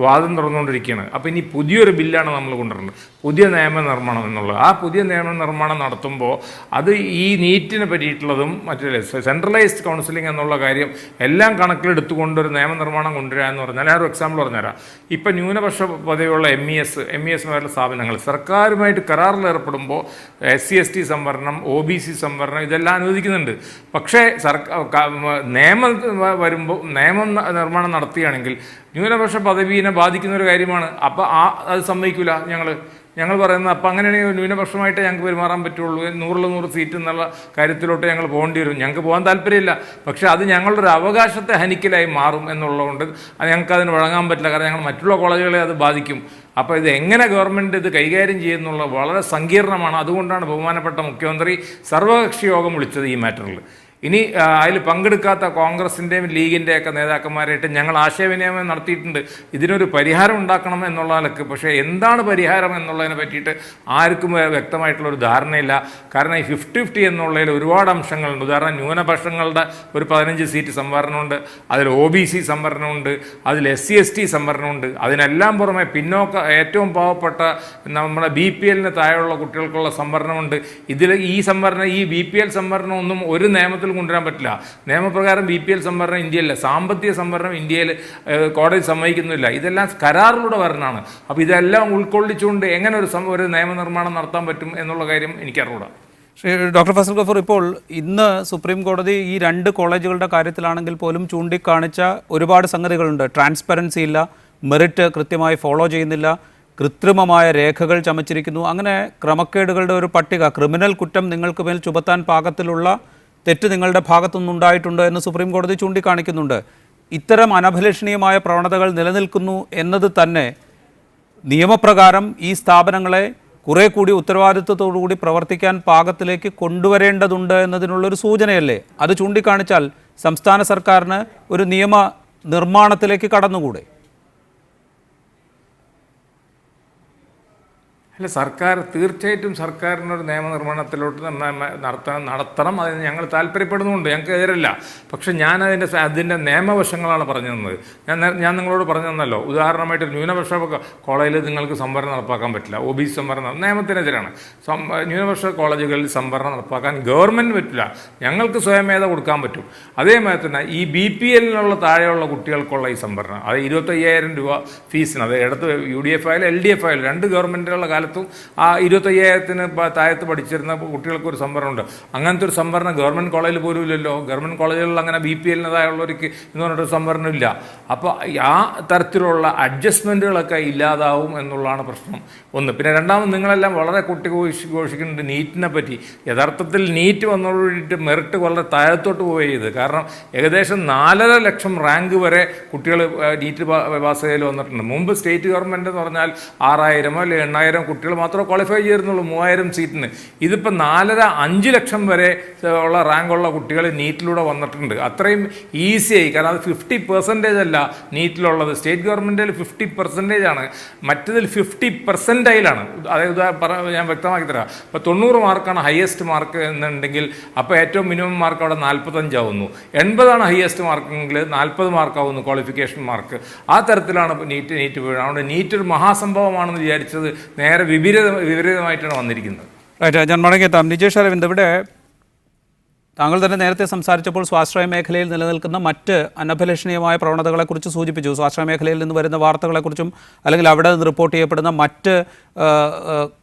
Speaker 7: വാദം തുറന്നുകൊണ്ടിരിക്കുകയാണ്. അപ്പോൾ ഇനി പുതിയൊരു ബില്ലാണ് നമ്മൾ കൊണ്ടുവരുന്നത്, പുതിയ നിയമനിർമ്മാണം എന്നുള്ളത്. ആ പുതിയ നിയമനിർമ്മാണം നടത്തുമ്പോൾ അത് ഈ നീറ്റിനെ പറ്റിയിട്ടുള്ളതും മറ്റേ സെൻട്രലൈസ്ഡ് കൗൺസിലിംഗ് എന്നുള്ള കാര്യം എല്ലാം കണക്കിലെടുത്തുകൊണ്ടൊരു നിയമനിർമ്മാണം കൊണ്ടുവരിക എന്ന് പറഞ്ഞാൽ, ഞാനൊരു എക്സാമ്പിൾ പറഞ്ഞുതരാം. ഇപ്പം ന്യൂനപക്ഷ പദവിയുള്ള MES പോലുള്ള സ്ഥാപനങ്ങൾ സർക്കാരുമായിട്ട് കരാറിൽ ഏർപ്പെടുമ്പോൾ SC/ST സംവരണം, OBC സംവരണം ഇതെല്ലാം അനുവദിക്കുന്നുണ്ട്. പക്ഷേ നിയമം വരുമ്പോൾ നിർമ്മാണം നടത്തുകയാണെങ്കിൽ ന്യൂനപക്ഷ പദവിയെ ബാധിക്കുന്ന ഒരു കാര്യമാണ്. അപ്പോൾ അത് സമ്മതിക്കില്ല ഞങ്ങൾ പറയുന്നത്. അപ്പം അങ്ങനെയാണെങ്കിൽ ന്യൂനപക്ഷമായിട്ട് ഞങ്ങൾക്ക് പെരുമാറാൻ പറ്റുള്ളൂ, 100 സീറ്റ് എന്നുള്ള കാര്യത്തിലോട്ട് ഞങ്ങൾ പോകേണ്ടി വരും. ഞങ്ങൾക്ക് പോകാൻ താല്പര്യമില്ല, പക്ഷേ അത് ഞങ്ങളുടെ ഒരു അവകാശത്തെ ഹനിക്കലായി മാറും എന്നുള്ളതുകൊണ്ട് അത് ഞങ്ങൾക്ക് അതിന് വഴങ്ങാൻ പറ്റില്ല. കാരണം ഞങ്ങൾ മറ്റുള്ള കോളേജുകളെ അത് ബാധിക്കും. അപ്പോൾ ഇത് എങ്ങനെ ഗവൺമെൻറ് ഇത് കൈകാര്യം ചെയ്യുന്നുള്ളത് വളരെ സങ്കീർണമാണ്. അതുകൊണ്ടാണ് ബഹുമാനപ്പെട്ട മുഖ്യമന്ത്രി സർവകക്ഷി യോഗം വിളിച്ചത് ഈ മാറ്ററിൽ. ഇനി അതിൽ പങ്കെടുക്കാത്ത കോൺഗ്രസിൻ്റെയും ലീഗിൻ്റെയൊക്കെ നേതാക്കന്മാരായിട്ട് ഞങ്ങൾ ആശയവിനിമയം നടത്തിയിട്ടുണ്ട്, ഇതിനൊരു പരിഹാരം ഉണ്ടാക്കണം എന്നുള്ള നിലക്ക്. പക്ഷേ എന്താണ് പരിഹാരം എന്നുള്ളതിനെ പറ്റിയിട്ട് ആർക്കും വ്യക്തമായിട്ടുള്ളൊരു ധാരണയില്ല. കാരണം ഈ 50-50 എന്നുള്ളതിൽ ഒരുപാട് അംശങ്ങളുണ്ട്. ഉദാഹരണം, ന്യൂനപക്ഷങ്ങളുടെ ഒരു 15 സീറ്റ് സംവരണമുണ്ട്, അതിൽ OBC സംവരണമുണ്ട്, അതിൽ SC/ST സംവരണമുണ്ട്. അതിനെല്ലാം പുറമെ ഏറ്റവും പാവപ്പെട്ട നമ്മുടെ BPL താഴെയുള്ള കുട്ടികൾക്കുള്ള സംവരണമുണ്ട്. ഇതിൽ ഈ BPL സംവരണം ഒന്നും ഒരു നിയമത്തിൽ കൊണ്ടുവരാൻ പറ്റില്ല. നിയമപ്രകാരം BPL സംവരണം ഇന്ത്യയിലെ സാമ്പത്തിക സംവരണം ഇന്ത്യയിൽ കോടതി സമ്മതിക്കുന്നില്ല. ഇതെല്ലാം കരാറിലൂടെ വരണമാണ്. അപ്പോൾ ഇതെല്ലാം ഉൾക്കൊള്ളിച്ചുകൊണ്ട് എങ്ങനെ ഒരു നിയമനിർമ്മാണം നടത്താൻ പറ്റും എന്നുള്ള കാര്യം എനിക്കറിയില്ല.
Speaker 1: ഡോക്ടർ ഫസൽ ഗഫൂർ, ഇപ്പോൾ ഇന്ന് സുപ്രീം കോടതി ഈ 2 കോളേജുകളുടെ കാര്യത്തിലാണെങ്കിൽ പോലും ചൂണ്ടിക്കാണിച്ച ഒരുപാട് സംഗതികളുണ്ട്. ട്രാൻസ്പെറൻസി ഇല്ല, മെറിറ്റ് കൃത്യമായി ഫോളോ ചെയ്യുന്നില്ല, കൃത്രിമമായ രേഖകൾ ചമച്ചിരിക്കുന്നു, അങ്ങനെ ക്രമക്കേടുകളുടെ ഒരു പട്ടിക, ക്രിമിനൽ കുറ്റം നിങ്ങൾക്ക് മേൽ ചുമത്താൻ പാകത്തിലുള്ള തെറ്റ് നിങ്ങളുടെ ഭാഗത്തുനിന്നുണ്ടായിട്ടുണ്ട് എന്ന് സുപ്രീം കോടതി ചൂണ്ടിക്കാണിക്കുന്നുണ്ട്. ഇത്തരം അനഭിലഷണീയമായ പ്രവണതകൾ നിലനിൽക്കുന്നു എന്നത് തന്നെ നിയമപ്രകാരം ഈ സ്ഥാപനങ്ങളെ കുറെ കൂടി ഉത്തരവാദിത്വത്തോടുകൂടി പ്രവർത്തിക്കാൻ പാകത്തിലേക്ക് കൊണ്ടുവരേണ്ടതുണ്ട് എന്നതിനുള്ളൊരു സൂചനയല്ലേ? അത് ചൂണ്ടിക്കാണിച്ചാൽ സംസ്ഥാന സർക്കാരിന് ഒരു നിയമ നിർമ്മാണത്തിലേക്ക് കടന്നുകൂടെ?
Speaker 7: അല്ല, തീർച്ചയായിട്ടും സർക്കാരിനൊരു നിയമനിർമ്മാണത്തിലോട്ട് നടത്തണം. അതിന് ഞങ്ങൾ താല്പര്യപ്പെടുന്നുണ്ട്, ഞങ്ങൾക്ക് എതിരല്ല. പക്ഷെ ഞാൻ അതിൻ്റെ നിയമവശങ്ങളാണ് പറഞ്ഞു തന്നത്. ഞാൻ നിങ്ങളോട് പറഞ്ഞു തന്നല്ലോ. ഉദാഹരണമായിട്ട് ന്യൂനപക്ഷ കോളേജിൽ നിങ്ങൾക്ക് സംവരണം നടപ്പാക്കാൻ പറ്റില്ല, OBC സംവരണം നിയമത്തിനെതിരാണ്. ന്യൂനപക്ഷ കോളേജുകളിൽ സംവരണം നടപ്പാക്കാൻ ഗവൺമെൻറ് പറ്റില്ല, ഞങ്ങൾക്ക് സ്വയമേധ കൊടുക്കാൻ പറ്റും. അതേമാതിരി തന്നെ ഈ BPL താഴെയുള്ള കുട്ടികൾക്കുള്ള ഈ സംവരണം, അത് 25,000 രൂപ ഫീസിന്, അത് ഇടത്ത് UDF ആയാലും LDF ആയാലും 2 ഗവൺമെൻറ്റുകളുടെ കാലത്തും ആ 25,000-ന് താഴത്ത് പഠിച്ചിരുന്ന കുട്ടികൾക്കൊരു സംവരണമുണ്ട്. അങ്ങനത്തെ ഒരു സംവരണം ഗവൺമെൻറ് കോളേജിൽ പോലും ഇല്ലല്ലോ. ഗവൺമെൻറ് കോളേജുകളിൽ അങ്ങനെ BPL-തായുള്ളവർക്ക് എന്ന് പറഞ്ഞിട്ടൊരു സംവരണം ഇല്ല. അപ്പോൾ ആ തരത്തിലുള്ള അഡ്ജസ്റ്റ്മെൻറ്റുകളൊക്കെ ഇല്ലാതാവും എന്നുള്ളതാണ് പ്രശ്നം ഒന്ന്. പിന്നെ രണ്ടാമത്, നിങ്ങളെല്ലാം വളരെ ഘോഷിക്കുന്നുണ്ട് നീറ്റിനെ പറ്റി. യഥാർത്ഥത്തിൽ നീറ്റ് വന്നതോടുകൂടിയിട്ട് മെറിറ്റ് വളരെ താഴത്തോട്ട് പോയത്. കാരണം ഏകദേശം 4.5 ലക്ഷം റാങ്ക് വരെ കുട്ടികൾ നീറ്റ് പാസ് ചെയ്ത് വന്നിട്ടുണ്ട്. മുമ്പ് സ്റ്റേറ്റ് ഗവൺമെൻറ് എന്ന് പറഞ്ഞാൽ 6,000 അല്ലെങ്കിൽ 8,000 കുട്ടികൾ മാത്രമേ ക്വാളിഫൈ ചെയ്തിരുന്നുള്ളൂ 3000 സീറ്റിന്. ഇതിപ്പോൾ 4.5 ലക്ഷം വരെ ഉള്ള റാങ്കുള്ള കുട്ടികൾ നീറ്റിലൂടെ വന്നിട്ടുണ്ട്. അത്രയും ഈസിയായി. കാരണം അത് 50% അല്ല നീറ്റിലുള്ളത്. സ്റ്റേറ്റ് ഗവൺമെൻറ്റിൽ 50% ആണ്, മറ്റതിൽ 50%ാണ്. അതായത് ഞാൻ വ്യക്തമാക്കി തരാം. ഇപ്പോൾ 90 മാർക്കാണ് ഹയസ്റ്റ് മാർക്ക് എന്നുണ്ടെങ്കിൽ അപ്പോൾ ഏറ്റവും മിനിമം മാർക്ക് അവിടെ 45 ആവുന്നു. 80 ഹയസ്റ്റ് മാർക്കെങ്കിൽ 40 മാർക്കാവുന്നു ക്വാളിഫിക്കേഷൻ മാർക്ക്. ആ തരത്തിലാണ് നീറ്റ് വീഴുന്നത്. അതുകൊണ്ട് നീറ്റ് ഒരു മഹാസംഭവമാണെന്ന് വിചാരിച്ചത് നേരെ വിപരീതമായിട്ടാണ് വന്നിരിക്കുന്നത്.
Speaker 1: ഞാൻ മടങ്ങിയെത്താം. നിജേഷ് അരവിന്ദ്, ഇവിടെ താങ്കൾ തന്നെ നേരത്തെ സംസാരിച്ചപ്പോൾ സ്വാശ്രയ മേഖലയിൽ നിലനിൽക്കുന്ന മറ്റ് അനഭിലഷണീയമായ പ്രവണതകളെക്കുറിച്ച് സൂചിപ്പിച്ചു. സ്വാശ്രയ മേഖലയിൽ നിന്ന് വരുന്ന വാർത്തകളെക്കുറിച്ചും അല്ലെങ്കിൽ അവിടെ നിന്ന് റിപ്പോർട്ട് ചെയ്യപ്പെടുന്ന മറ്റ്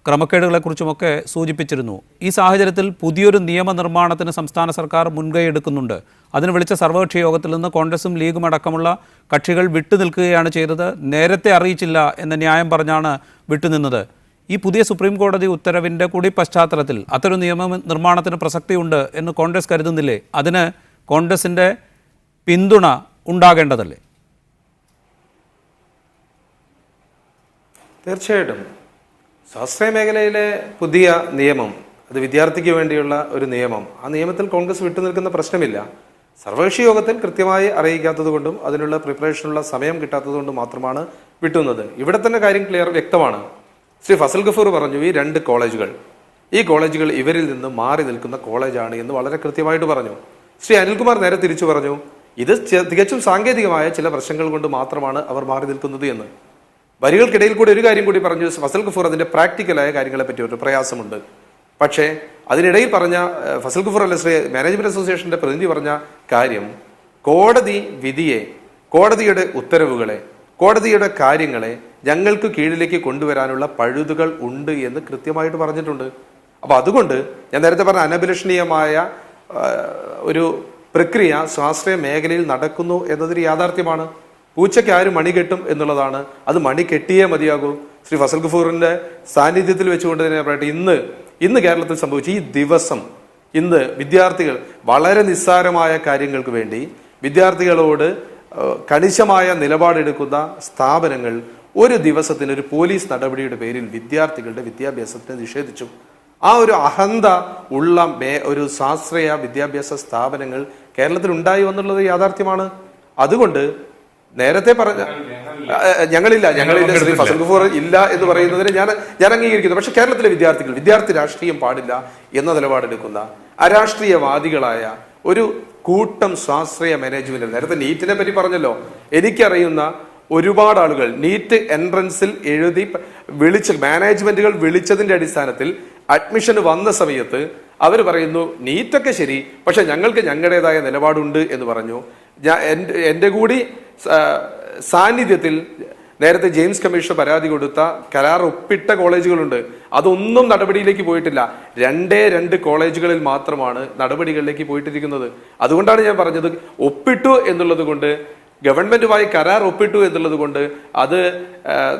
Speaker 1: ക്രമക്കേടുകളെക്കുറിച്ചുമൊക്കെ സൂചിപ്പിച്ചിരുന്നു. ഈ സാഹചര്യത്തിൽ പുതിയൊരു നിയമനിർമ്മാണത്തിന് സംസ്ഥാന സർക്കാർ മുൻകൈ എടുക്കുന്നുണ്ട്. അതിന് വിളിച്ച സർവകക്ഷി യോഗത്തിൽ നിന്ന് കോൺഗ്രസും ലീഗും അടക്കമുള്ള കക്ഷികൾ വിട്ടുനിൽക്കുകയാണ് ചെയ്തത്. നേരത്തെ അറിയിച്ചില്ല എന്ന ന്യായം പറഞ്ഞാണ് വിട്ടുനിന്നത്. ഈ പുതിയ സുപ്രീം കോടതി ഉത്തരവിൻ്റെ കൂടി പശ്ചാത്തലത്തിൽ അത്തരം നിയമ നിർമ്മാണത്തിന് പ്രസക്തിയുണ്ട് എന്ന് കോൺഗ്രസ് കരുതുന്നില്ലേ? അതിന് കോൺഗ്രസിൻ്റെ പിന്തുണ ഉണ്ടാകേണ്ടതല്ലേ?
Speaker 6: തീർച്ചയായിട്ടും സ്വാശ്രയ മേഖലയിലെ പുതിയ നിയമം, അത് വിദ്യാർത്ഥിക്ക് വേണ്ടിയുള്ള ഒരു നിയമം, ആ നിയമത്തിൽ കോൺഗ്രസ് വിട്ടുനിൽക്കുന്ന പ്രശ്നമില്ല. സർവകക്ഷി യോഗത്തിൽ കൃത്യമായി അറിയിക്കാത്തത് കൊണ്ടും അതിനുള്ള പ്രിപ്പറേഷനുള്ള സമയം കിട്ടാത്തത് കൊണ്ടും മാത്രമാണ് വിട്ടുന്നത്. ഇവിടെ തന്നെ കാര്യം വ്യക്തമാണ്. ശ്രീ ഫസൽ ഗഫൂർ പറഞ്ഞു, ഈ 2 കോളേജുകൾ, ഈ കോളേജുകൾ ഇവരിൽ നിന്ന് മാറി നിൽക്കുന്ന കോളേജാണ് എന്ന് വളരെ കൃത്യമായിട്ട് പറഞ്ഞു. ശ്രീ അനിൽകുമാർ നേരെ തിരിച്ചു പറഞ്ഞു, ഇത് തികച്ചും സാങ്കേതികമായ ചില പ്രശ്നങ്ങൾ കൊണ്ട് മാത്രമാണ് അവർ മാറി നിൽക്കുന്നത് എന്ന്. വരികൾക്കിടയിൽ കൂടി ഒരു കാര്യം കൂടി പറഞ്ഞു ഫസൽ ഗഫൂർ, അതിന്റെ പ്രാക്ടിക്കലായ കാര്യങ്ങളെ പറ്റി ഒരു പ്രയാസമുണ്ട്. പക്ഷേ അതിനിടയിൽ പറഞ്ഞ ഫസൽ ഗഫൂർ അല്ല, ശ്രീ മാനേജ്മെന്റ് അസോസിയേഷന്റെ പ്രതിനിധി പറഞ്ഞ കാര്യം, കോടതി വിധിയെ, കോടതിയുടെ ഉത്തരവുകളെ, കോടതിയുടെ കാര്യങ്ങളെ ഞങ്ങൾക്ക് കീഴിലേക്ക് കൊണ്ടുവരാനുള്ള പഴുതുകൾ ഉണ്ട് എന്ന് കൃത്യമായിട്ട് പറഞ്ഞിട്ടുണ്ട്. അപ്പൊ അതുകൊണ്ട് ഞാൻ നേരത്തെ പറഞ്ഞ അനഭിലഷണീയമായ ഒരു പ്രക്രിയ സ്വാശ്രയ മേഖലയിൽ നടക്കുന്നു എന്നതൊരു യാഥാർത്ഥ്യമാണ്. പൂച്ചയ്ക്ക് ആര് മണി കെട്ടും എന്നുള്ളതാണ്. അത് മണി കെട്ടിയേ മതിയാകൂ. ശ്രീ ഫസൽ ഗഫൂറിന്റെ സാന്നിധ്യത്തിൽ വെച്ചുകൊണ്ട് തന്നെ പറയട്ടെ, ഇന്ന് കേരളത്തിൽ സംഭവിച്ച ഈ ദിവസം, ഇന്ന് വിദ്യാർത്ഥികൾ വളരെ നിസ്സാരമായ കാര്യങ്ങൾക്ക് വേണ്ടി വിദ്യാർത്ഥികളോട് കണിശമായ നിലപാടെടുക്കുന്ന സ്ഥാപനങ്ങൾ ഒരു ദിവസത്തിന് ഒരു പോലീസ് നടപടിയുടെ പേരിൽ വിദ്യാർത്ഥികളുടെ വിദ്യാഭ്യാസത്തെ നിഷേധിച്ചു. ആ ഒരു അഹന്ത ഉള്ള ഒരു സ്വാശ്രയ വിദ്യാഭ്യാസ സ്ഥാപനങ്ങൾ കേരളത്തിൽ ഉണ്ടായി എന്നുള്ളത് യാഥാർത്ഥ്യമാണ്. അതുകൊണ്ട് നേരത്തെ പറഞ്ഞ ഞങ്ങളില്ല ശ്രീ ഫസൽ ഗഫൂർ ഇല്ല എന്ന് പറയുന്നതിന് ഞാൻ അംഗീകരിക്കുന്നു. പക്ഷെ കേരളത്തിലെ വിദ്യാർത്ഥി രാഷ്ട്രീയം പാടില്ല എന്ന നിലപാടെടുക്കുന്ന അരാഷ്ട്രീയവാദികളായ ഒരു കൂട്ടം സ്വാശ്രയ മാനേജ്മെന്റ്, നേരത്തെ നീറ്റിനെ പറ്റി പറഞ്ഞല്ലോ, എനിക്കറിയുന്ന ഒരുപാട് ആളുകൾ നീറ്റ് എൻട്രൻസിൽ എഴുതി മാനേജ്മെന്റുകൾ വിളിച്ചതിന്റെ അടിസ്ഥാനത്തിൽ അഡ്മിഷൻ വന്ന സമയത്ത് അവർ പറയുന്നു നീറ്റൊക്കെ ശരി, പക്ഷെ ഞങ്ങൾക്ക് ഞങ്ങളുടേതായ നിലപാടുണ്ട് എന്ന് പറഞ്ഞു. എൻ്റെ കൂടി സാന്നിധ്യത്തിൽ നേരത്തെ ജെയിംസ് കമ്മീഷൻ പരാതി കൊടുത്ത കരാർ ഒപ്പിട്ട കോളേജുകളുണ്ട്. അതൊന്നും നടപടിയിലേക്ക് പോയിട്ടില്ല. 2 കോളേജുകളിൽ മാത്രമാണ് നടപടികളിലേക്ക് പോയിട്ടിരിക്കുന്നത്. അതുകൊണ്ടാണ് ഞാൻ പറഞ്ഞത്, ഒപ്പിട്ടു എന്നുള്ളത് കൊണ്ട്, ഗവൺമെന്റുമായി കരാർ ഒപ്പിട്ടു എന്നുള്ളത് കൊണ്ട് അത്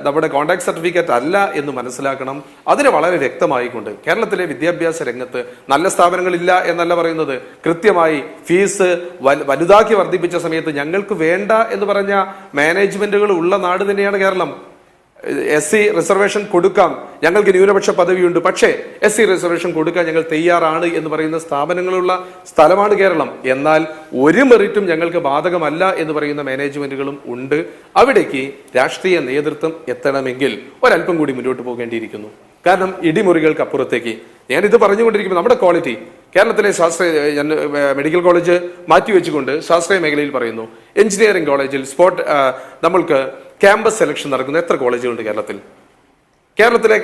Speaker 6: നമ്മുടെ കോൺട്രാക്ട് സർട്ടിഫിക്കറ്റ് അല്ല എന്ന് മനസ്സിലാക്കണം. അതിന് വളരെ വ്യക്തമായിക്കൊണ്ട് കേരളത്തിലെ വിദ്യാഭ്യാസ രംഗത്ത് നല്ല സ്ഥാപനങ്ങളില്ല എന്നല്ല പറയുന്നത്. കൃത്യമായി ഫീസ് വലുതാക്കി വർദ്ധിപ്പിച്ച സമയത്ത് ഞങ്ങൾക്ക് വേണ്ട എന്ന് പറഞ്ഞ മാനേജ്മെന്റുകൾ ഉള്ള നാട് തന്നെയാണ് കേരളം. SC റിസർവേഷൻ കൊടുക്കാം, ഞങ്ങൾക്ക് ന്യൂനപക്ഷ പദവിയുണ്ട്, പക്ഷേ SC റിസർവേഷൻ കൊടുക്കാൻ ഞങ്ങൾ തയ്യാറാണ് എന്ന് പറയുന്ന സ്ഥാപനങ്ങളുള്ള സ്ഥലമാണ് കേരളം. എന്നാൽ ഒരു മെറിറ്റും ഞങ്ങൾക്ക് ബാധകമല്ല എന്ന് പറയുന്ന മാനേജ്മെന്റുകളും ഉണ്ട്. അവിടേക്ക് രാഷ്ട്രീയ നേതൃത്വം എത്തണമെങ്കിൽ ഒരല്പം കൂടി മുന്നോട്ട് പോകേണ്ടിയിരിക്കുന്നു. കാരണം ഇടിമുറികൾക്ക് അപ്പുറത്തേക്ക് ഞാനിത് പറഞ്ഞുകൊണ്ടിരിക്കുമ്പോൾ നമ്മുടെ ക്വാളിറ്റി, കേരളത്തിലെ മെഡിക്കൽ കോളേജ് മാറ്റിവെച്ചുകൊണ്ട് സ്വാശ്രയ മേഖലയിൽ പറയുന്നു, എഞ്ചിനീയറിംഗ് കോളേജിൽ നമ്മൾക്ക് ക്യാമ്പസ് സെലക്ഷൻ നടക്കുന്ന എത്ര കോളേജുകളുണ്ട് കേരളത്തിലെ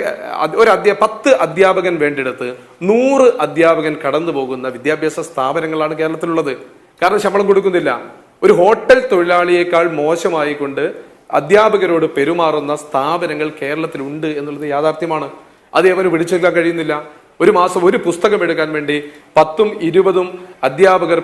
Speaker 6: 10 അധ്യാപകൻ വേണ്ടിടത്ത് 100 അധ്യാപകൻ കടന്നു പോകുന്ന വിദ്യാഭ്യാസ സ്ഥാപനങ്ങളാണ് കേരളത്തിലുള്ളത്. കാരണം ശമ്പളം കൊടുക്കുന്നില്ല. ഒരു ഹോട്ടൽ തൊഴിലാളിയേക്കാൾ മോശമായിക്കൊണ്ട് അധ്യാപകരോട് പെരുമാറുന്ന സ്ഥാപനങ്ങൾ കേരളത്തിലുണ്ട് എന്നുള്ളത് യാഥാർത്ഥ്യമാണ്. അത് അവന് പിടിച്ചെടുക്കാൻ കഴിയുന്നില്ല. ഒരു മാസം ഒരു പുസ്തകം എടുക്കാൻ വേണ്ടി 10ഉം 20ഉം അധ്യാപകർ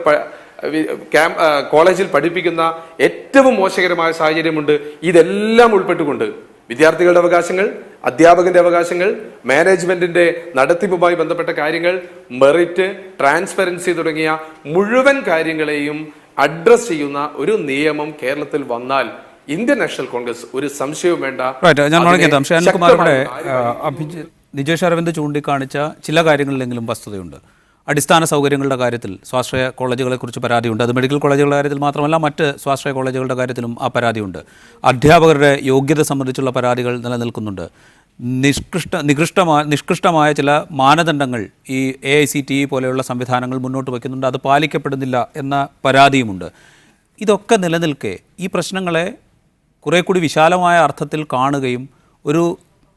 Speaker 6: കോളേജിൽ പഠിപ്പിക്കുന്ന ഏറ്റവും മോശകരമായ സാഹചര്യമുണ്ട്. ഇതെല്ലാം ഉൾപ്പെട്ടുകൊണ്ട് വിദ്യാർത്ഥികളുടെ അവകാശങ്ങൾ, അധ്യാപകന്റെ അവകാശങ്ങൾ, മാനേജ്മെന്റിന്റെ നടത്തിപ്പുമായി ബന്ധപ്പെട്ട കാര്യങ്ങൾ, മെറിറ്റ്, ട്രാൻസ്പെറൻസി തുടങ്ങിയ മുഴുവൻ കാര്യങ്ങളെയും അഡ്രസ് ചെയ്യുന്ന ഒരു നിയമം കേരളത്തിൽ വന്നാൽ ഇന്ത്യൻ നാഷണൽ കോൺഗ്രസ് ഒരു സംശയവും വേണ്ട.
Speaker 1: നിജേഷ് അരവിന്ദ് ചൂണ്ടിക്കാണിച്ച ചില കാര്യങ്ങളിലെങ്കിലും വസ്തുതയുണ്ട്. അടിസ്ഥാന സൗകര്യങ്ങളുടെ കാര്യത്തിൽ സ്വാശ്രയ കോളേജുകളെക്കുറിച്ച് പരാതിയുണ്ട്. അത് മെഡിക്കൽ കോളേജുകളുടെ കാര്യത്തിൽ മാത്രമല്ല, മറ്റ് സ്വാശ്രയ കോളേജുകളുടെ കാര്യത്തിലും ആ പരാതിയുണ്ട്. അധ്യാപകരുടെ യോഗ്യത സംബന്ധിച്ചുള്ള പരാതികൾ നിലനിൽക്കുന്നുണ്ട്. നിഷ്കൃഷ്ടമായ ചില മാനദണ്ഡങ്ങൾ ഈ AICTE പോലെയുള്ള സംവിധാനങ്ങൾ മുന്നോട്ട് വയ്ക്കുന്നുണ്ട്. അത് പാലിക്കപ്പെടുന്നില്ല എന്ന പരാതിയുമുണ്ട്. ഇതൊക്കെ നിലനിൽക്കെ ഈ പ്രശ്നങ്ങളെ കുറേ കൂടി വിശാലമായ അർത്ഥത്തിൽ കാണുകയും ഒരു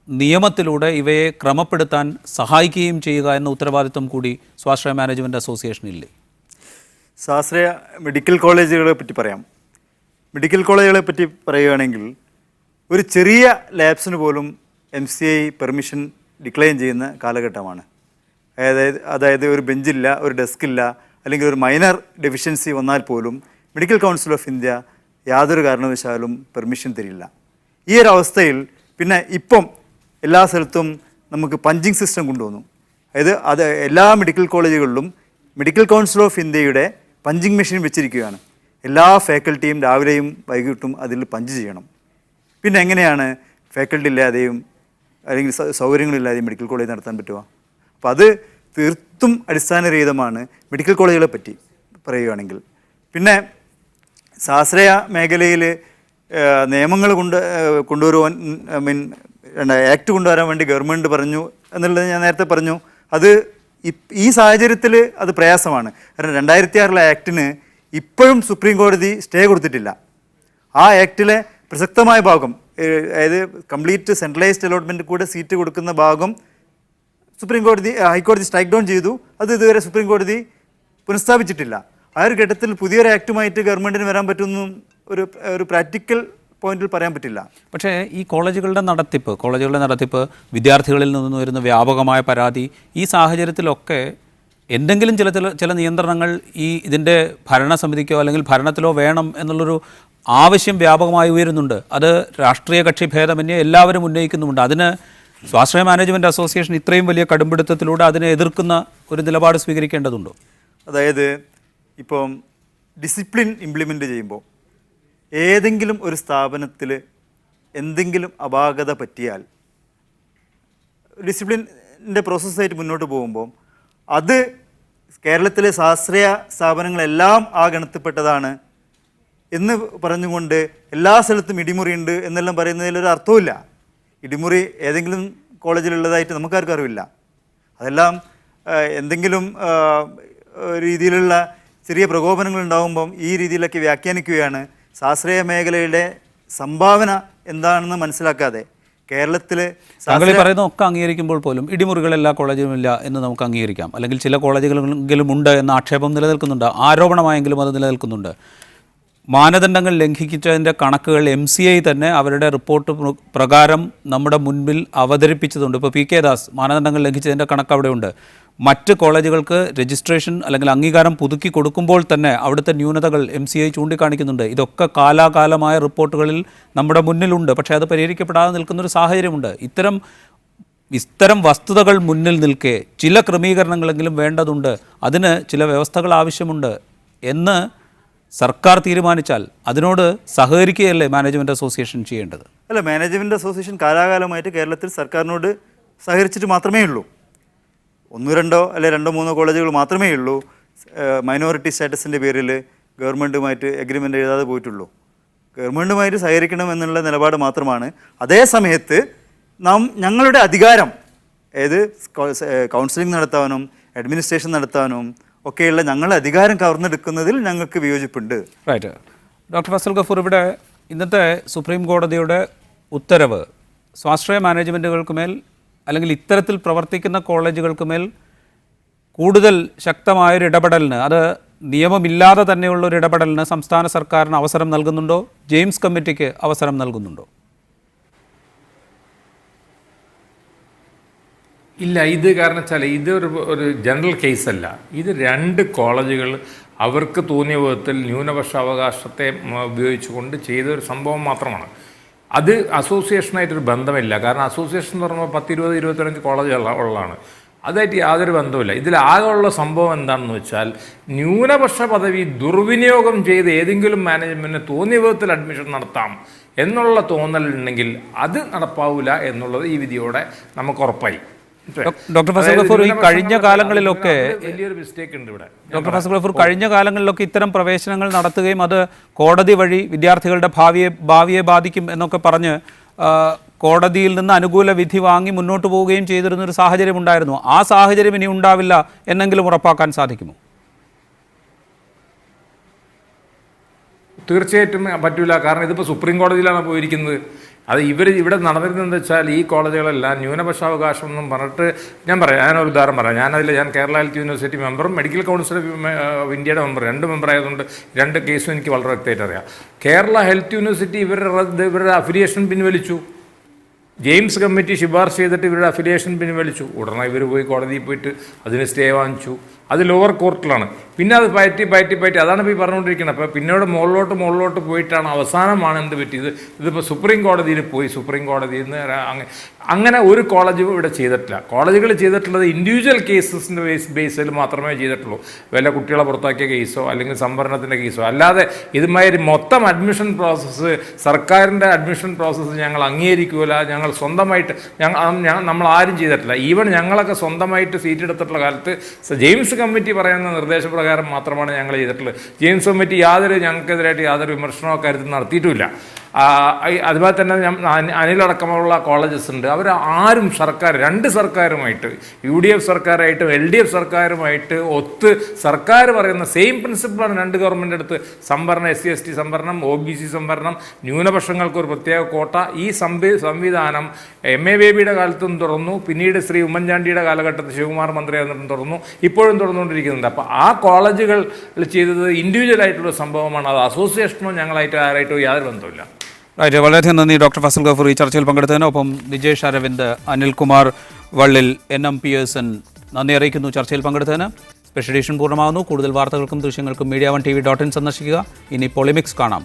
Speaker 1: നിയമത്തിലൂടെ ഇവയെ ക്രമപ്പെടുത്താൻ സഹായിക്കുകയും ചെയ്യുക എന്ന ഉത്തരവാദിത്വം കൂടി സ്വാശ്രയ മാനേജ്മെൻറ്റ് അസോസിയേഷനില്ലേ?
Speaker 5: സ്വാശ്രയ മെഡിക്കൽ കോളേജുകളെ പറ്റി പറയാം. മെഡിക്കൽ കോളേജുകളെ പറ്റി പറയുകയാണെങ്കിൽ ഒരു ചെറിയ ലാബ്സിന് പോലും MCI പെർമിഷൻ ഡിക്ലൈൻ ചെയ്യുന്ന കാലഘട്ടമാണ്. അതായത് ഒരു ബെഞ്ചില്ല, ഒരു ഡെസ്കില്ല, അല്ലെങ്കിൽ ഒരു മൈനർ ഡെഫിഷ്യൻസി വന്നാൽ പോലും മെഡിക്കൽ കൗൺസിൽ ഓഫ് ഇന്ത്യ യാതൊരു കാരണവശാലും പെർമിഷൻ തരില്ല. ഈ ഒരു അവസ്ഥയിൽ പിന്നെ ഇപ്പം എല്ലാ സ്ഥലത്തും നമുക്ക് പഞ്ചിങ് സിസ്റ്റം കൊണ്ടുവന്നു. അതായത് എല്ലാ മെഡിക്കൽ കോളേജുകളിലും മെഡിക്കൽ കൗൺസിൽ ഓഫ് ഇന്ത്യയുടെ പഞ്ചിങ് മെഷീൻ വെച്ചിരിക്കുകയാണ്. എല്ലാ ഫാക്കൽറ്റിയും രാവിലെയും വൈകിട്ടും അതിൽ പഞ്ച് ചെയ്യണം. പിന്നെ എങ്ങനെയാണ് ഫാക്കൽറ്റി ഇല്ലാതെയും അല്ലെങ്കിൽ സൗകര്യങ്ങളില്ലാതെയും മെഡിക്കൽ കോളേജ് നടത്താൻ പറ്റുക? അപ്പോൾ അത് തീർത്തും അടിസ്ഥാനരഹിതമാണ് മെഡിക്കൽ കോളേജുകളെ പറ്റി പറയുകയാണെങ്കിൽ. പിന്നെ സ്വാശ്രയ മേഖലയിൽ നിയമങ്ങൾ കൊണ്ടുവരുവാൻ ആക്ട് കൊണ്ടുവരാൻ വേണ്ടി ഗവൺമെൻറ് പറഞ്ഞു എന്നുള്ളത് ഞാൻ നേരത്തെ പറഞ്ഞു. അത് ഈ സാഹചര്യത്തിൽ അത് പ്രയാസമാണ്. കാരണം 2006 ആക്ടിന് ഇപ്പോഴും സുപ്രീം കോടതി സ്റ്റേ കൊടുത്തിട്ടില്ല. ആ ആക്ടിലെ പ്രസക്തമായ ഭാഗം, അതായത് കംപ്ലീറ്റ് സെൻട്രലൈസ്ഡ് അലോട്ട്മെൻറ്റ് കൂടെ സീറ്റ് കൊടുക്കുന്ന ഭാഗം ഹൈക്കോടതി സ്ട്രൈക്ക് ഡൗൺ ചെയ്തു. അത് ഇതുവരെ സുപ്രീം കോടതി പുനഃസ്ഥാപിച്ചിട്ടില്ല. ആ ഒരു ഘട്ടത്തിൽ പുതിയൊരു ആക്ടുമായിട്ട് ഗവൺമെൻറ്റിന് വരാൻ പറ്റുമെന്നും ഒരു പ്രാക്ടിക്കൽ പോയിന്റിൽ പറയാൻ പറ്റില്ല.
Speaker 1: പക്ഷേ ഈ കോളേജുകളുടെ നടത്തിപ്പ് വിദ്യാർത്ഥികളിൽ നിന്ന് വരുന്ന വ്യാപകമായ പരാതി, ഈ സാഹചര്യത്തിലൊക്കെ എന്തെങ്കിലും ചില നിയന്ത്രണങ്ങൾ ഇതിൻ്റെ ഭരണസമിതിക്കോ അല്ലെങ്കിൽ ഭരണത്തിലോ വേണം എന്നുള്ളൊരു ആവശ്യം വ്യാപകമായി ഉയരുന്നുണ്ട്. അത് രാഷ്ട്രീയ കക്ഷി ഭേദമന്യേ എല്ലാവരും ഉന്നയിക്കുന്നുമുണ്ട്. അതിന് സ്വാശ്രയ മാനേജ്മെൻറ്റ് അസോസിയേഷൻ ഇത്രയും വലിയ കടുംപിടുത്തത്തിലൂടെ അതിനെ എതിർക്കുന്ന ഒരു നിലപാട് സ്വീകരിക്കേണ്ടതുണ്ടോ?
Speaker 5: അതായത് ഇപ്പം ഡിസിപ്ലിൻ ഇംപ്ലിമെൻ്റ് ചെയ്യുമ്പോൾ ഏതെങ്കിലും ഒരു സ്ഥാപനത്തിൽ എന്തെങ്കിലും അപാകത പറ്റിയാൽ ഡിസിപ്ലിൻ്റെ പ്രോസസ്സായിട്ട് മുന്നോട്ട് പോകുമ്പോൾ അത് കേരളത്തിലെ സ്വാശ്രയ സ്ഥാപനങ്ങളെല്ലാം ആ ഗണത്തിൽപ്പെട്ടതാണ് എന്ന് പറഞ്ഞുകൊണ്ട് എല്ലാ സ്ഥലത്തും ഇടിമുറിയുണ്ട് എന്നെല്ലാം പറയുന്നതിലൊരു അർത്ഥവുമില്ല. ഇടിമുറി ഏതെങ്കിലും കോളേജിലുള്ളതായിട്ട് നമുക്കാർക്കും അറിവില്ല. അതെല്ലാം എന്തെങ്കിലും രീതിയിലുള്ള ചെറിയ പ്രകോപനങ്ങൾ ഉണ്ടാകുമ്പം ഈ രീതിയിലൊക്കെ വ്യാഖ്യാനിക്കുകയാണ്. സ്വാശ്രയ മേഖലയുടെ സംഭാവന എന്താണെന്ന് മനസ്സിലാക്കാതെ കേരളത്തിൽ
Speaker 1: താങ്കൾ പറയുന്ന ഒക്കെ അംഗീകരിക്കുമ്പോൾ പോലും ഇടിമുറികൾ എല്ലാ കോളേജിലും ഇല്ല എന്ന് നമുക്ക് അംഗീകരിക്കാം. അല്ലെങ്കിൽ ചില കോളേജുകളെങ്കിലും ഉണ്ട് എന്ന ആക്ഷേപം നിലനിൽക്കുന്നുണ്ട്, ആരോപണമായെങ്കിലും അത് നിലനിൽക്കുന്നുണ്ട്. മാനദണ്ഡങ്ങൾ ലംഘിച്ചതിൻ്റെ കണക്കുകൾ MCI തന്നെ അവരുടെ റിപ്പോർട്ട് പ്രകാരം നമ്മുടെ മുൻപിൽ അവതരിപ്പിച്ചതുണ്ട്. ഇപ്പോൾ PK ദാസ് മാനദണ്ഡങ്ങൾ ലംഘിച്ചതിൻ്റെ കണക്ക് അവിടെയുണ്ട്. മറ്റ് കോളേജുകൾക്ക് രജിസ്ട്രേഷൻ അല്ലെങ്കിൽ അംഗീകാരം പുതുക്കി കൊടുക്കുമ്പോൾ തന്നെ അവിടുത്തെ ന്യൂനതകൾ MCI ചൂണ്ടിക്കാണിക്കുന്നുണ്ട്. ഇതൊക്കെ കാലാകാലമായ റിപ്പോർട്ടുകളിൽ നമ്മുടെ മുന്നിലുണ്ട്. പക്ഷേ അത് പരിഹരിക്കപ്പെടാതെ നിൽക്കുന്നൊരു സാഹചര്യമുണ്ട്. ഇത്തരം വസ്തുതകൾ മുന്നിൽ നിൽക്കെ ചില ക്രമീകരണങ്ങളെങ്കിലും വേണ്ടതുണ്ട്, അതിന് ചില വ്യവസ്ഥകൾ ആവശ്യമുണ്ട് എന്ന് സർക്കാർ തീരുമാനിച്ചാൽ അതിനോട് സഹകരിക്കുകയല്ലേ മാനേജ്മെൻറ്റ് അസോസിയേഷൻ ചെയ്യേണ്ടത്?
Speaker 5: അല്ല, മാനേജ്മെൻറ്റ് അസോസിയേഷൻ കാലാകാലമായിട്ട് കേരളത്തിൽ സർക്കാരിനോട് സഹകരിച്ചിട്ട് മാത്രമേ ഉള്ളൂ. 1-2 അല്ലെ 2-3 കോളേജുകൾ മാത്രമേ ഉള്ളൂ മൈനോറിറ്റി സ്റ്റാറ്റസിൻ്റെ പേരിൽ ഗവൺമെൻറ്റുമായിട്ട് എഗ്രിമെൻ്റ് എഴുതാതെ പോയിട്ടുള്ളൂ. ഗവൺമെൻറ്റുമായിട്ട് സഹകരിക്കണമെന്നുള്ള നിലപാട് മാത്രമാണ്. അതേ സമയത്ത് ഞങ്ങളുടെ അധികാരം, അതായത് കൗൺസിലിംഗ് നടത്താനും അഡ്മിനിസ്ട്രേഷൻ നടത്താനും ഒക്കെയുള്ള ഞങ്ങളുടെ അധികാരം കവർന്നെടുക്കുന്നതിൽ ഞങ്ങൾക്ക് വിയോജിപ്പുണ്ട്.
Speaker 1: റൈറ്റ്. ഡോക്ടർ ഫസൽ ഗഫൂർ, ഇവിടെ ഇന്നത്തെ സുപ്രീം കോടതിയുടെ ഉത്തരവ് സ്വാശ്രയ മാനേജ്മെൻറ്റുകൾക്ക് മേൽ അല്ലെങ്കിൽ ഇത്തരത്തിൽ പ്രവർത്തിക്കുന്ന കോളേജുകൾക്ക് മേൽ കൂടുതൽ ശക്തമായൊരു ഇടപെടലിന്, അത് നിയമമില്ലാതെ തന്നെയുള്ളൊരു ഇടപെടലിന് സംസ്ഥാന സർക്കാരിന് അവസരം നൽകുന്നുണ്ടോ? ജെയിംസ് കമ്മിറ്റിക്ക് അവസരം നൽകുന്നുണ്ടോ?
Speaker 7: ഇല്ല, ഇത് കാരണം വെച്ചാൽ ഒരു ജനറൽ കേസല്ല. ഇത് 2 കോളേജുകൾ അവർക്ക് തോന്നിയ വിധത്തിൽ ന്യൂനപക്ഷ അവകാശത്തെ ഉപയോഗിച്ചുകൊണ്ട് ചെയ്തൊരു സംഭവം മാത്രമാണ്. അത് അസോസിയേഷനായിട്ടൊരു ബന്ധമില്ല. കാരണം അസോസിയേഷൻ എന്ന് പറയുമ്പോൾ 10-20-25 കോളേജുകൾ ഉള്ളതാണ്. അതായിട്ട് യാതൊരു ബന്ധവുമില്ല. ഇതിലാകെയുള്ള സംഭവം എന്താണെന്ന് വെച്ചാൽ ന്യൂനപക്ഷ പദവി ദുർവിനിയോഗം ചെയ്ത് ഏതെങ്കിലും മാനേജ്മെൻറ്റിന് തോന്നിയ വിധത്തിൽ അഡ്മിഷൻ നടത്താം എന്നുള്ള തോന്നലുണ്ടെങ്കിൽ അത് നടപ്പാവില്ല എന്നുള്ളത് ഈ വിധിയോടെ നമുക്ക് ഉറപ്പായി.
Speaker 1: ഡോക്ടർ ഫസൽ ഗഫൂർ, ഈ കഴിഞ്ഞ കാലങ്ങളിലൊക്കെ
Speaker 7: വലിയൊരു മിസ്റ്റേക്ക് ഉണ്ട് ഇവിടെ.
Speaker 1: ഡോക്ടർ ഫസൽ ഗഫൂർ, കഴിഞ്ഞ കാലങ്ങളിലൊക്കെ ഇത്തരം പ്രവേശനങ്ങൾ നടത്തുകയും അത് കോടതി വഴി വിദ്യാർത്ഥികളുടെ ഭാവിയെ ബാധിക്കും എന്നൊക്കെ പറഞ്ഞ് കോടതിയിൽ നിന്ന് അനുകൂല വിധി വാങ്ങി മുന്നോട്ട് പോവുകയും ചെയ്തിരുന്നൊരു സാഹചര്യം ഉണ്ടായിരുന്നു. ആ സാഹചര്യം ഇനി ഉണ്ടാവില്ല എന്നെങ്കിലും ഉറപ്പാക്കാൻ സാധിക്കുമോ?
Speaker 7: തീർച്ചയായിട്ടും പറ്റില്ല. കാരണം ഇതിപ്പോൾ സുപ്രീം കോടതിയിലാണ് പോയിരിക്കുന്നത്. അത് ഇവിടെ നടന്നിരുന്നതെന്ന് വെച്ചാൽ ഈ കോളേജുകളെല്ലാം ന്യൂനപക്ഷാവകാശം എന്നും പറഞ്ഞിട്ട് ഞാനൊരു ഉദാഹരണം പറയാം. ഞാൻ കേരള ഹെൽത്ത് യൂണിവേഴ്സിറ്റി മെമ്പറും മെഡിക്കൽ കൗൺസിൽ ഓഫ് ഇന്ത്യയുടെ മെമ്പർ, 2 മെമ്പറായതുകൊണ്ട് 2 കേസും എനിക്ക് വളരെ വ്യക്തമായിട്ട് അറിയാം. കേരള ഹെൽത്ത് യൂണിവേഴ്സിറ്റി ഇവരുടെ അഫിലിയേഷൻ പിൻവലിച്ചു. ജെയിംസ് കമ്മിറ്റി ശുപാർശ ചെയ്തിട്ട് ഇവരുടെ അഫിലിയേഷൻ പിൻവലിച്ചു. ഉടനെ ഇവർ പോയി കോടതിയിൽ പോയിട്ട് അതിന് സ്റ്റേ വാങ്ങിച്ചു. അത് ലോവർ കോർട്ടിലാണ്. പിന്നെ അത് പയറ്റി അതാണ് ഇപ്പോൾ ഈ പറഞ്ഞുകൊണ്ടിരിക്കുന്നത്. അപ്പോൾ പിന്നീട് മുകളിലോട്ട് പോയിട്ടാണ് അവസാനമാണ് എന്ത് പറ്റിയത്. ഇതിപ്പോൾ സുപ്രീം കോടതിയിൽ പോയി. സുപ്രീം കോടതിയിൽ നിന്ന് അങ്ങനെ ഒരു കോളേജും ഇവിടെ ചെയ്തിട്ടില്ല. കോളേജുകൾ ചെയ്തിട്ടുള്ളത് ഇൻഡിവിജ്വൽ കേസസിൻ്റെ ബേസിൽ മാത്രമേ ചെയ്തിട്ടുള്ളൂ. വല്ല കുട്ടികളെ പുറത്താക്കിയ കേസോ അല്ലെങ്കിൽ സംവരണത്തിൻ്റെ കേസോ. അല്ലാതെ ഇതുമാതിരി മൊത്തം അഡ്മിഷൻ പ്രോസസ്സ്, സർക്കാരിൻ്റെ അഡ്മിഷൻ പ്രോസസ്സ് ഞങ്ങൾ അംഗീകരിക്കുകയില്ല. ഞങ്ങൾ സ്വന്തമായിട്ട് നമ്മൾ ആരും ചെയ്തിട്ടില്ല. ഈവൻ ഞങ്ങളൊക്കെ സ്വന്തമായിട്ട് സീറ്റ് എടുത്തിട്ടുള്ള കാലത്ത് ജെയിംസ് കമ്മിറ്റി പറയുന്ന നിർദ്ദേശപ്രകാരം മാത്രമാണ് ഞങ്ങൾ ചെയ്തിട്ടുള്ളത്. ജെയിംസ് കമ്മിറ്റി ഞങ്ങൾക്കെതിരായിട്ട് യാതൊരു വിമർശനമോ കാര്യത്തിൽ നടത്തിയിട്ടുമില്ല. അതുപോലെ തന്നെ അനിലടക്കമുള്ള കോളേജസ് ഉണ്ട്. അവർ ആരും സർക്കാർ 2 സർക്കാരുമായിട്ട്, UDF സർക്കാരായിട്ടും LDF സർക്കാരുമായിട്ട് സർക്കാർ പറയുന്ന സെയിം പ്രിൻസിപ്പിളാണ് 2 ഗവൺമെൻറ് എടുത്ത്. സംവരണം, SC/ST സംവരണം, OBC സംവരണം, ന്യൂനപക്ഷങ്ങൾക്ക് ഒരു പ്രത്യേക കോട്ട. ഈ സംവിധാനം MA ബേബിയുടെ കാലത്തും തുറന്നു. പിന്നീട് ശ്രീ ഉമ്മൻചാണ്ടിയുടെ കാലഘട്ടത്തിൽ ശിവകുമാർ മന്ത്രിയായിരുന്നിട്ടും തുറന്നു. ഇപ്പോഴും തുറന്നുകൊണ്ടിരിക്കുന്നുണ്ട്. അപ്പോൾ ആ കോളേജുകൾ ചെയ്തത് ഇൻഡിവിജ്വൽ ആയിട്ടുള്ള സംഭവമാണ്. അത് അസോസിയേഷനോ ഞങ്ങളായിട്ടോ ആരായിട്ടോ യാതൊരു ബന്ധമില്ല.
Speaker 1: വളരെയധികം നന്ദി ഡോക്ടർ ഫസൽ ഗഫൂർ ഈ ചർച്ചയിൽ പങ്കെടുത്തതിന്. ഒപ്പം നിജേഷ് അരവിന്ദ്, അനിൽകുമാർ വള്ളിൽ, NM പിയേഴ്സൺ നന്ദി അറിയിക്കുന്നു ചർച്ചയിൽ പങ്കെടുത്തതിന്. സ്പെഷ്യൽ എഡിഷൻ പൂർണ്ണമാകുന്നു. കൂടുതൽ വാർത്തകൾക്കും ദൃശ്യങ്ങൾക്കും media1tv.in സന്ദർശിക്കുക. ഇനി പൊളിമിക്സ് കാണാം.